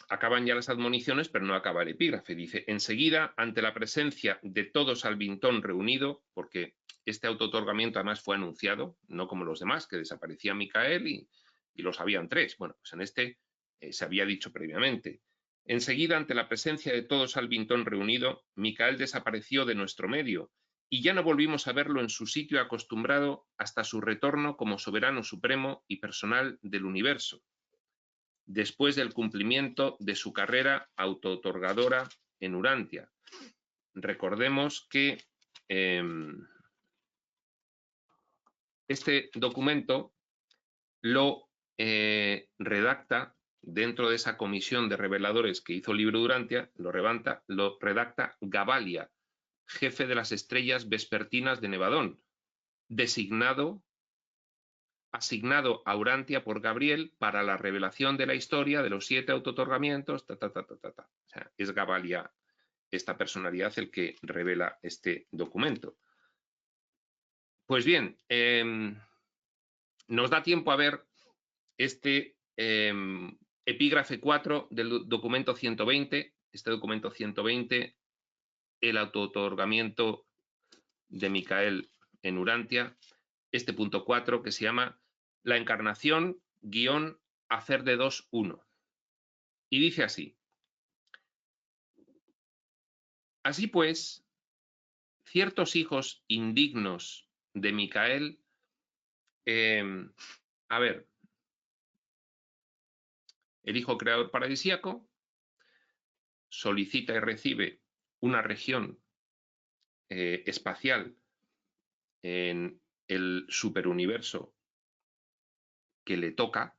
Speaker 2: acaban ya las admoniciones, pero no acaba el epígrafe. Dice, enseguida, ante la presencia de todo Salvintón reunido, porque este auto-otorgamiento además fue anunciado, no como los demás, que desaparecía Micael y los habían 3. Bueno, pues en este se había dicho previamente. Enseguida, ante la presencia de todo Salvintón reunido, Micael desapareció de nuestro medio y ya no volvimos a verlo en su sitio acostumbrado hasta su retorno como soberano supremo y personal del universo, después del cumplimiento de su carrera auto-otorgadora en Urantia. Recordemos que este documento lo redacta dentro de esa comisión de reveladores que hizo el libro de Urantia, lo redacta Gabalia, jefe de las estrellas vespertinas de Nevadón, asignado a Urantia por Gabriel para la revelación de la historia de los 7 auto-otorgamientos, O sea, es Gabalia, esta personalidad, el que revela este documento. Pues bien, nos da tiempo a ver este epígrafe 4 del documento 120, este documento 120, el auto-otorgamiento de Micael en Urantia, este punto 4 que se llama la encarnación _ hacer de 2 1. Y dice así: así pues, ciertos hijos indignos de Micael, a ver, el hijo creador paradisíaco solicita y recibe una región espacial en el superuniverso que le toca,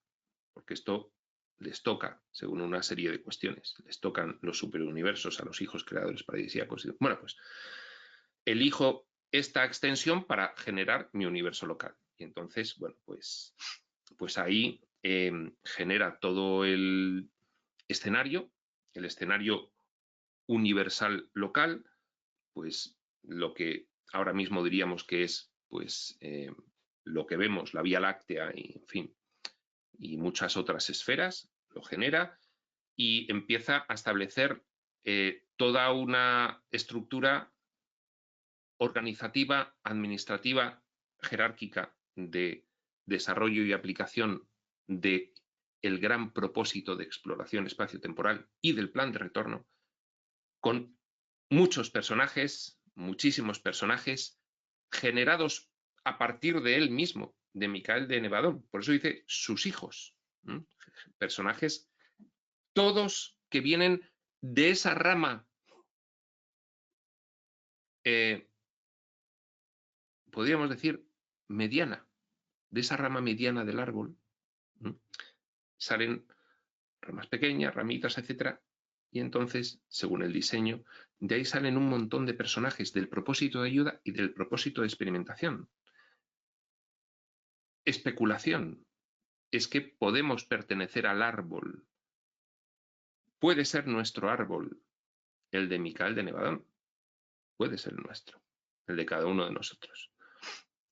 Speaker 2: porque esto les toca, según una serie de cuestiones, les tocan los superuniversos a los hijos creadores paradisíacos. Bueno, pues elijo esta extensión para generar mi universo local. Y entonces, bueno, pues ahí genera todo el escenario universal local, pues lo que ahora mismo diríamos que es pues lo que vemos, la Vía Láctea y, en fin, y muchas otras esferas, lo genera y empieza a establecer toda una estructura organizativa, administrativa, jerárquica de desarrollo y aplicación de el gran propósito de exploración espaciotemporal y del plan de retorno, con muchos personajes, muchísimos personajes, generados a partir de él mismo, de Micael de Nevadón. Por eso dice sus hijos. Personajes, todos que vienen de esa rama, podríamos decir, mediana, de esa rama mediana del árbol. Salen ramas pequeñas, ramitas, etcétera, y entonces, según el diseño, de ahí salen un montón de personajes del propósito de ayuda y del propósito de experimentación. Especulación. Es que podemos pertenecer al árbol. Puede ser nuestro árbol, el de Micael de Nevadón. Puede ser nuestro, el de cada uno de nosotros.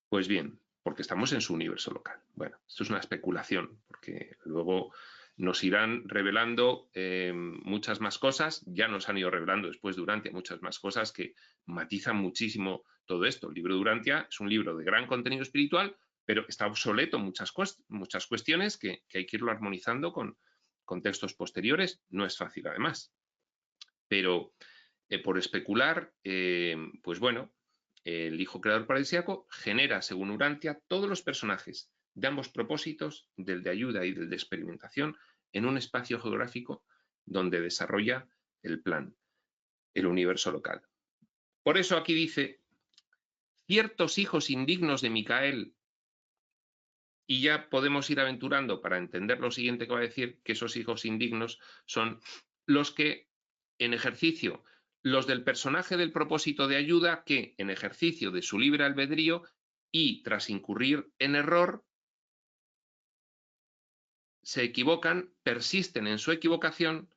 Speaker 2: Pues bien, porque estamos en su universo local. Bueno, esto es una especulación, porque luego nos irán revelando muchas más cosas, ya nos han ido revelando después de Urantia muchas más cosas que matizan muchísimo todo esto. El libro de Urantia es un libro de gran contenido espiritual, pero está obsoleto en muchas cuestiones que hay que irlo armonizando con textos posteriores. No es fácil, además. Pero por especular, pues bueno, el hijo creador paradisíaco genera, según Urantia, todos los personajes de ambos propósitos, del de ayuda y del de experimentación, en un espacio geográfico donde desarrolla el plan, el universo local. Por eso aquí dice, ciertos hijos indignos de Micael, y ya podemos ir aventurando para entender lo siguiente que va a decir, que esos hijos indignos son los que, en ejercicio, los del personaje del propósito de ayuda, que en ejercicio de su libre albedrío y tras incurrir en error, se equivocan, persisten en su equivocación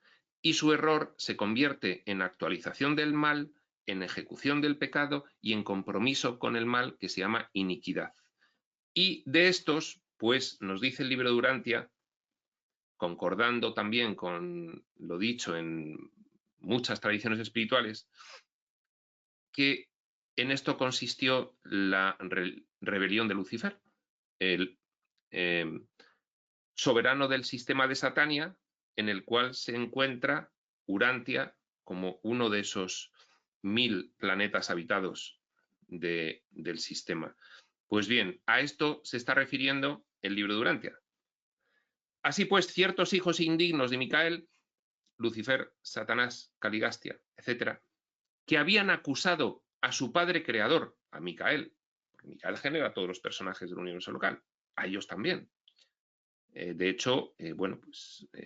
Speaker 2: y su error se convierte en actualización del mal, en ejecución del pecado y en compromiso con el mal, que se llama iniquidad. Y de estos, pues nos dice el libro de Urantia, concordando también con lo dicho en muchas tradiciones espirituales, que en esto consistió la rebelión de Lucifer, el soberano del sistema de Satania, en el cual se encuentra Urantia como uno de esos 1000 planetas habitados del sistema. Pues bien, a esto se está refiriendo el libro de Urantia. Así pues, ciertos hijos indignos de Micael, Lucifer, Satanás, Caligastia, etc., que habían acusado a su padre creador, a Micael, porque Micael genera a todos los personajes del universo local, a ellos también. De hecho,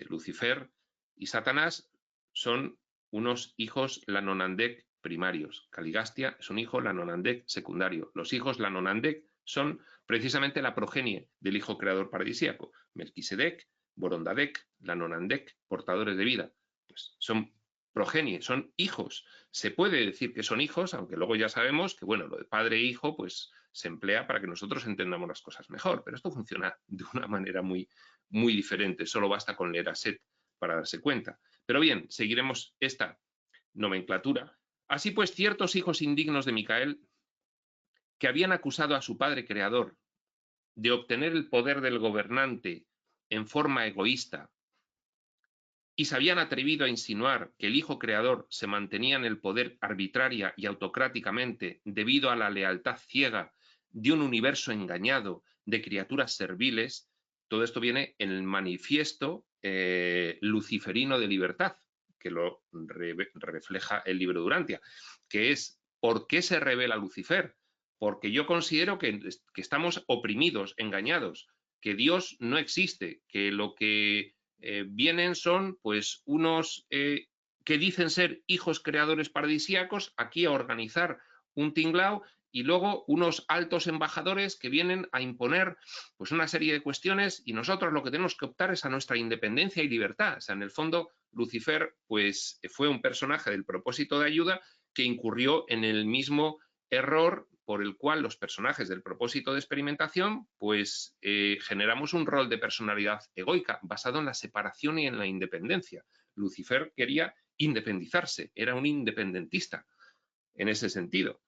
Speaker 2: Lucifer y Satanás son unos hijos Lanonandek primarios. Caligastia es un hijo Lanonandek secundario. Los hijos Lanonandek son precisamente la progenie del hijo creador paradisíaco. Melquisedec, Borondadec, Lanonandek, portadores de vida. Pues son progenie, son hijos. Se puede decir que son hijos, aunque luego ya sabemos que, bueno, lo de padre e hijo, pues se emplea para que nosotros entendamos las cosas mejor, pero esto funciona de una manera muy, muy diferente. Solo basta con leer a Set para darse cuenta. Pero bien, seguiremos esta nomenclatura. Así pues, ciertos hijos indignos de Micael, que habían acusado a su padre creador de obtener el poder del gobernante en forma egoísta y se habían atrevido a insinuar que el hijo creador se mantenía en el poder arbitraria y autocráticamente debido a la lealtad ciega de un universo engañado de criaturas serviles, todo esto viene en el manifiesto luciferino de libertad, que lo refleja el libro de Urantia, que es ¿por qué se revela Lucifer? Porque yo considero que estamos oprimidos, engañados, que Dios no existe, que lo que vienen son pues unos que dicen ser hijos creadores paradisíacos aquí a organizar un tinglao y luego unos altos embajadores que vienen a imponer pues una serie de cuestiones y nosotros lo que tenemos que optar es a nuestra independencia y libertad. O sea, en el fondo Lucifer pues fue un personaje del propósito de ayuda que incurrió en el mismo error por el cual los personajes del propósito de experimentación pues generamos un rol de personalidad egoica basado en la separación y en la independencia. Lucifer quería independizarse, era un independentista en ese sentido.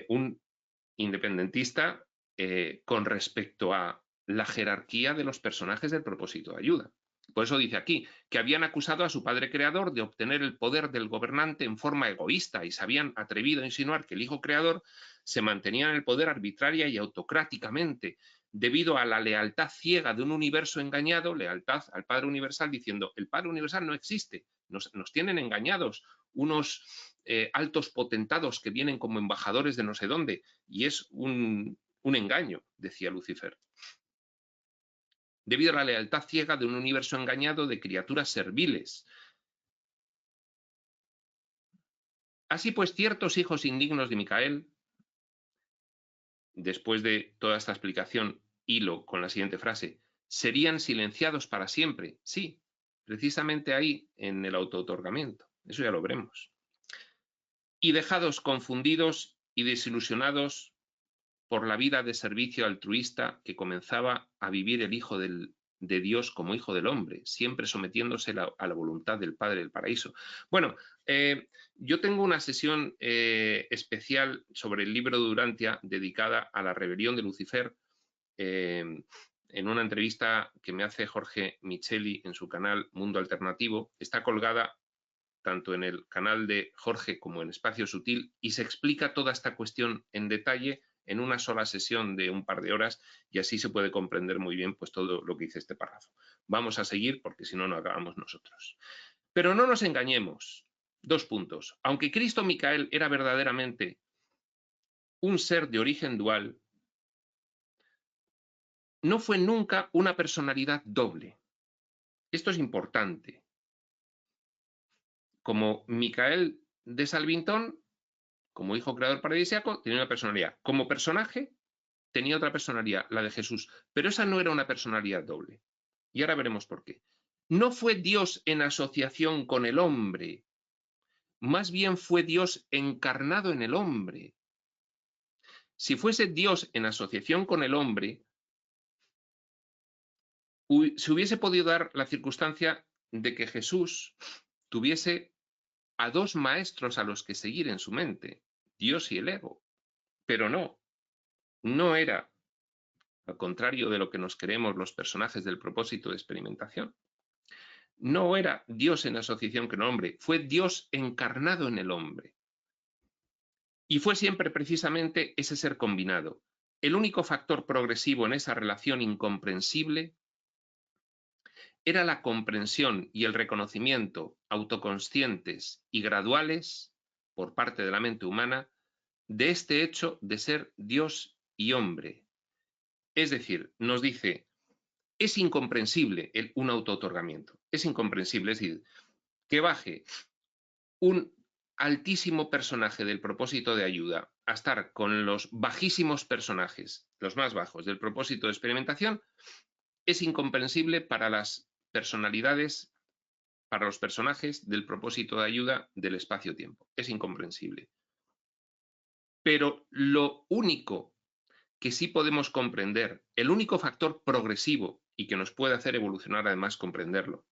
Speaker 2: Un independentista con respecto a la jerarquía de los personajes del propósito de ayuda. Por eso dice aquí que habían acusado a su padre creador de obtener el poder del gobernante en forma egoísta y se habían atrevido a insinuar que el hijo creador se mantenía en el poder arbitraria y autocráticamente debido a la lealtad ciega de un universo engañado, lealtad al Padre Universal, diciendo el Padre Universal no existe, nos tienen engañados unos altos potentados que vienen como embajadores de no sé dónde, y es un engaño, decía Lucifer. Debido a la lealtad ciega de un universo engañado de criaturas serviles. Así pues, ciertos hijos indignos de Micael, después de toda esta explicación, hilo con la siguiente frase, serían silenciados para siempre. Sí, precisamente ahí en el autootorgamiento. Eso ya lo veremos. Y dejados confundidos y desilusionados por la vida de servicio altruista que comenzaba a vivir el Hijo de Dios como Hijo del Hombre, siempre sometiéndose a la voluntad del Padre del Paraíso. Bueno, yo tengo una sesión especial sobre el libro de Urantia dedicada a la rebelión de Lucifer, en una entrevista que me hace Jorge Micheli en su canal Mundo Alternativo. Está colgada tanto en el canal de Jorge como en Espacio Sutil y se explica toda esta cuestión en detalle en una sola sesión de un par de horas y así se puede comprender muy bien pues todo lo que dice este párrafo. Vamos a seguir porque si no, no acabamos nosotros. Pero no nos engañemos. 2 puntos. Aunque Cristo Micael era verdaderamente un ser de origen dual, no fue nunca una personalidad doble. Esto es importante. Como Micael de Salvintón, como hijo creador paradisíaco, tenía una personalidad. Como personaje, tenía otra personalidad, la de Jesús. Pero esa no era una personalidad doble. Y ahora veremos por qué. No fue Dios en asociación con el hombre, más bien fue Dios encarnado en el hombre. Si fuese Dios en asociación con el hombre, se hubiese podido dar la circunstancia de que Jesús tuviese a dos maestros a los que seguir en su mente, Dios y el ego. Pero no era, al contrario de lo que nos creemos los personajes del propósito de experimentación. No era Dios en asociación con el hombre, fue Dios encarnado en el hombre. Y fue siempre precisamente ese ser combinado. El único factor progresivo en esa relación incomprensible era la comprensión y el reconocimiento autoconscientes y graduales por parte de la mente humana de este hecho de ser Dios y hombre. Es decir, nos dice, es incomprensible un autootorgamiento, es incomprensible, es decir, que baje un altísimo personaje del propósito de ayuda a estar con los bajísimos personajes, los más bajos del propósito de experimentación, es incomprensible para las personalidades, para los personajes del propósito de ayuda del espacio-tiempo. Es incomprensible. Pero lo único que sí podemos comprender, el único factor progresivo y que nos puede hacer evolucionar además comprenderlo,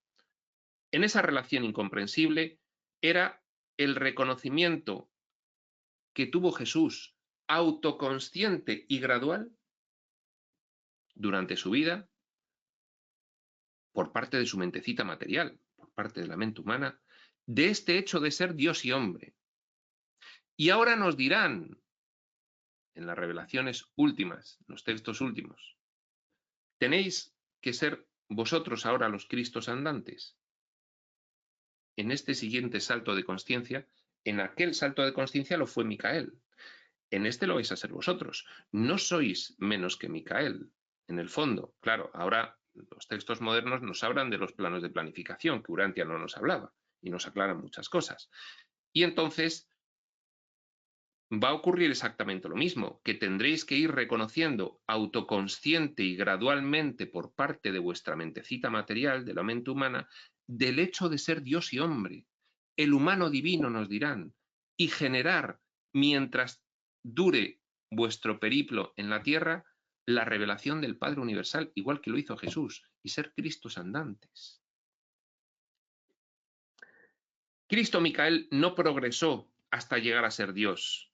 Speaker 2: en esa relación incomprensible era el reconocimiento que tuvo Jesús, autoconsciente y gradual, durante su vida, por parte de su mentecita material, por parte de la mente humana, de este hecho de ser Dios y hombre. Y ahora nos dirán, en las revelaciones últimas, en los textos últimos, tenéis que ser vosotros ahora los Cristos andantes. En este siguiente salto de consciencia, en aquel salto de consciencia lo fue Micael. En este lo vais a ser vosotros. No sois menos que Micael, en el fondo. Claro, ahora los textos modernos nos hablan de los planos de planificación, que Urantia no nos hablaba, y nos aclaran muchas cosas. Y entonces va a ocurrir exactamente lo mismo, que tendréis que ir reconociendo autoconsciente y gradualmente por parte de vuestra mentecita material, de la mente humana, del hecho de ser Dios y hombre, el humano divino, nos dirán, y generar, mientras dure vuestro periplo en la tierra, la revelación del Padre Universal, igual que lo hizo Jesús, y ser Cristos andantes. Cristo Micael no progresó hasta llegar a ser Dios.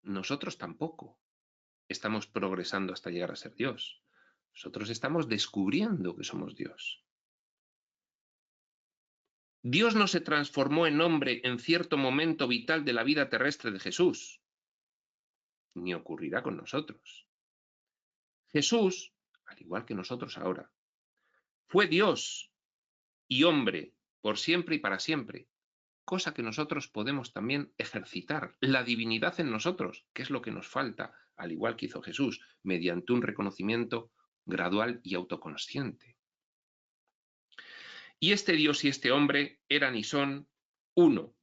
Speaker 2: Nosotros tampoco estamos progresando hasta llegar a ser Dios. Nosotros estamos descubriendo que somos Dios. Dios no se transformó en hombre en cierto momento vital de la vida terrestre de Jesús, ni ocurrirá con nosotros. Jesús, al igual que nosotros ahora, fue Dios y hombre por siempre y para siempre, cosa que nosotros podemos también ejercitar, la divinidad en nosotros, que es lo que nos falta, al igual que hizo Jesús, mediante un reconocimiento gradual y autoconsciente. Y este Dios y este hombre eran y son uno.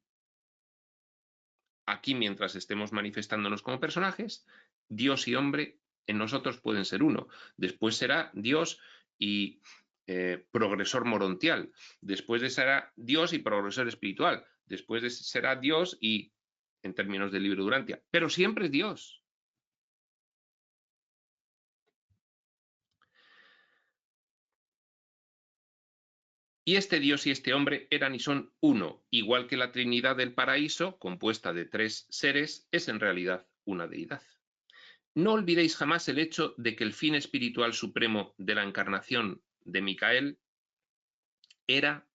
Speaker 2: Aquí, mientras estemos manifestándonos como personajes, Dios y hombre en nosotros pueden ser uno. Después será Dios y progresor morontial. Después será Dios y progresor espiritual. Después será Dios y, en términos de libro Durantia, pero siempre es Dios. Y este Dios y este hombre eran y son uno, igual que la Trinidad del paraíso, compuesta de tres seres, es en realidad una deidad. No olvidéis jamás el hecho de que el fin espiritual supremo de la encarnación de Micael era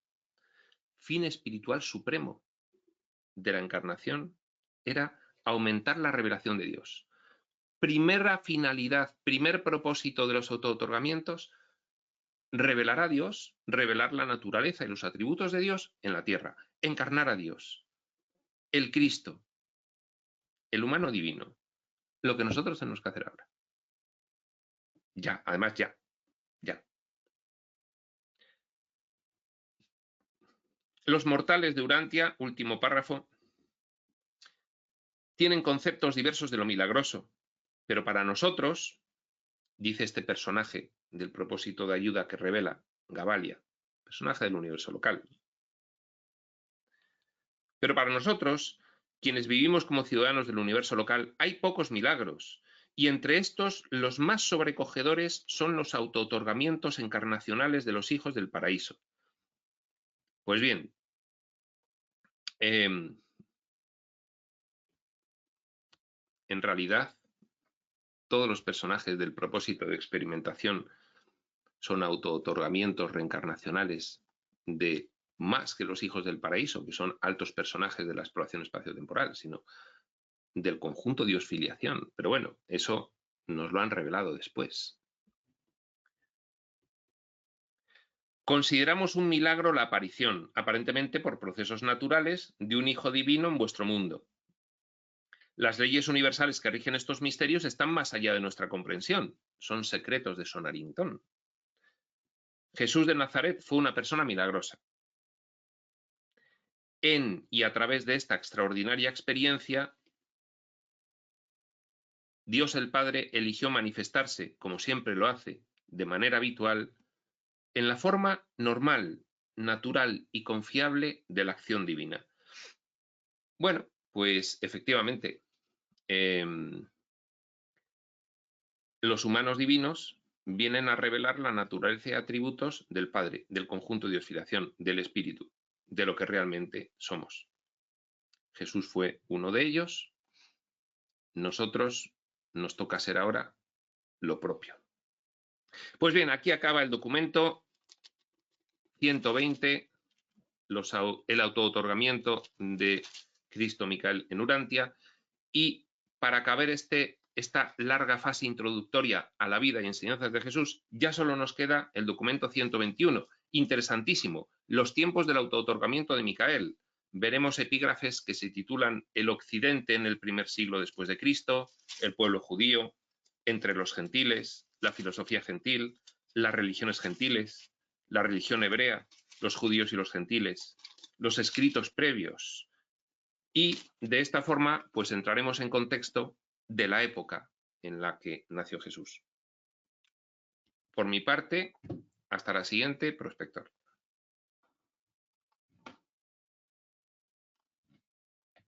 Speaker 2: fin espiritual supremo de la encarnación, era aumentar la revelación de Dios. Primera finalidad, primer propósito de los autootorgamientos, revelar a Dios, revelar la naturaleza y los atributos de Dios en la tierra, encarnar a Dios, el Cristo, el humano divino, lo que nosotros tenemos que hacer ahora. Ya, además ya. Los mortales de Urantia, último párrafo, tienen conceptos diversos de lo milagroso, pero para nosotros, dice este personaje del propósito de ayuda que revela Gabalia, personaje del universo local. Pero para nosotros, quienes vivimos como ciudadanos del universo local, hay pocos milagros, y entre estos los más sobrecogedores son los autootorgamientos encarnacionales de los hijos del paraíso. Pues bien, en realidad, todos los personajes del propósito de experimentación son autootorgamientos reencarnacionales de más que los hijos del paraíso, que son altos personajes de la exploración espaciotemporal, sino del conjunto Dios-filiación. Pero bueno, eso nos lo han revelado después. Consideramos un milagro la aparición, aparentemente por procesos naturales, de un Hijo Divino en vuestro mundo. Las leyes universales que rigen estos misterios están más allá de nuestra comprensión. Son secretos de Sonarintón. Jesús de Nazaret fue una persona milagrosa. En y a través de esta extraordinaria experiencia, Dios el Padre eligió manifestarse, como siempre lo hace, de manera habitual, en la forma normal, natural y confiable de la acción divina. Bueno, pues efectivamente, los humanos divinos vienen a revelar la naturaleza y atributos del Padre, del conjunto de Dios-filiación, del Espíritu, de lo que realmente somos. Jesús fue uno de ellos. Nosotros nos toca ser ahora lo propio. Pues bien, aquí acaba el documento 120, el autootorgamiento de Cristo Micael en Urantia, y para acabar esta larga fase introductoria a la vida y enseñanzas de Jesús, ya solo nos queda el documento 121, interesantísimo, los tiempos del autootorgamiento de Micael. Veremos epígrafes que se titulan El Occidente en el primer siglo después de Cristo, el pueblo judío, entre los gentiles, la filosofía gentil, las religiones gentiles, la religión hebrea, los judíos y los gentiles, los escritos previos. Y de esta forma, pues entraremos en contexto de la época en la que nació Jesús. Por mi parte, hasta la siguiente, prospector.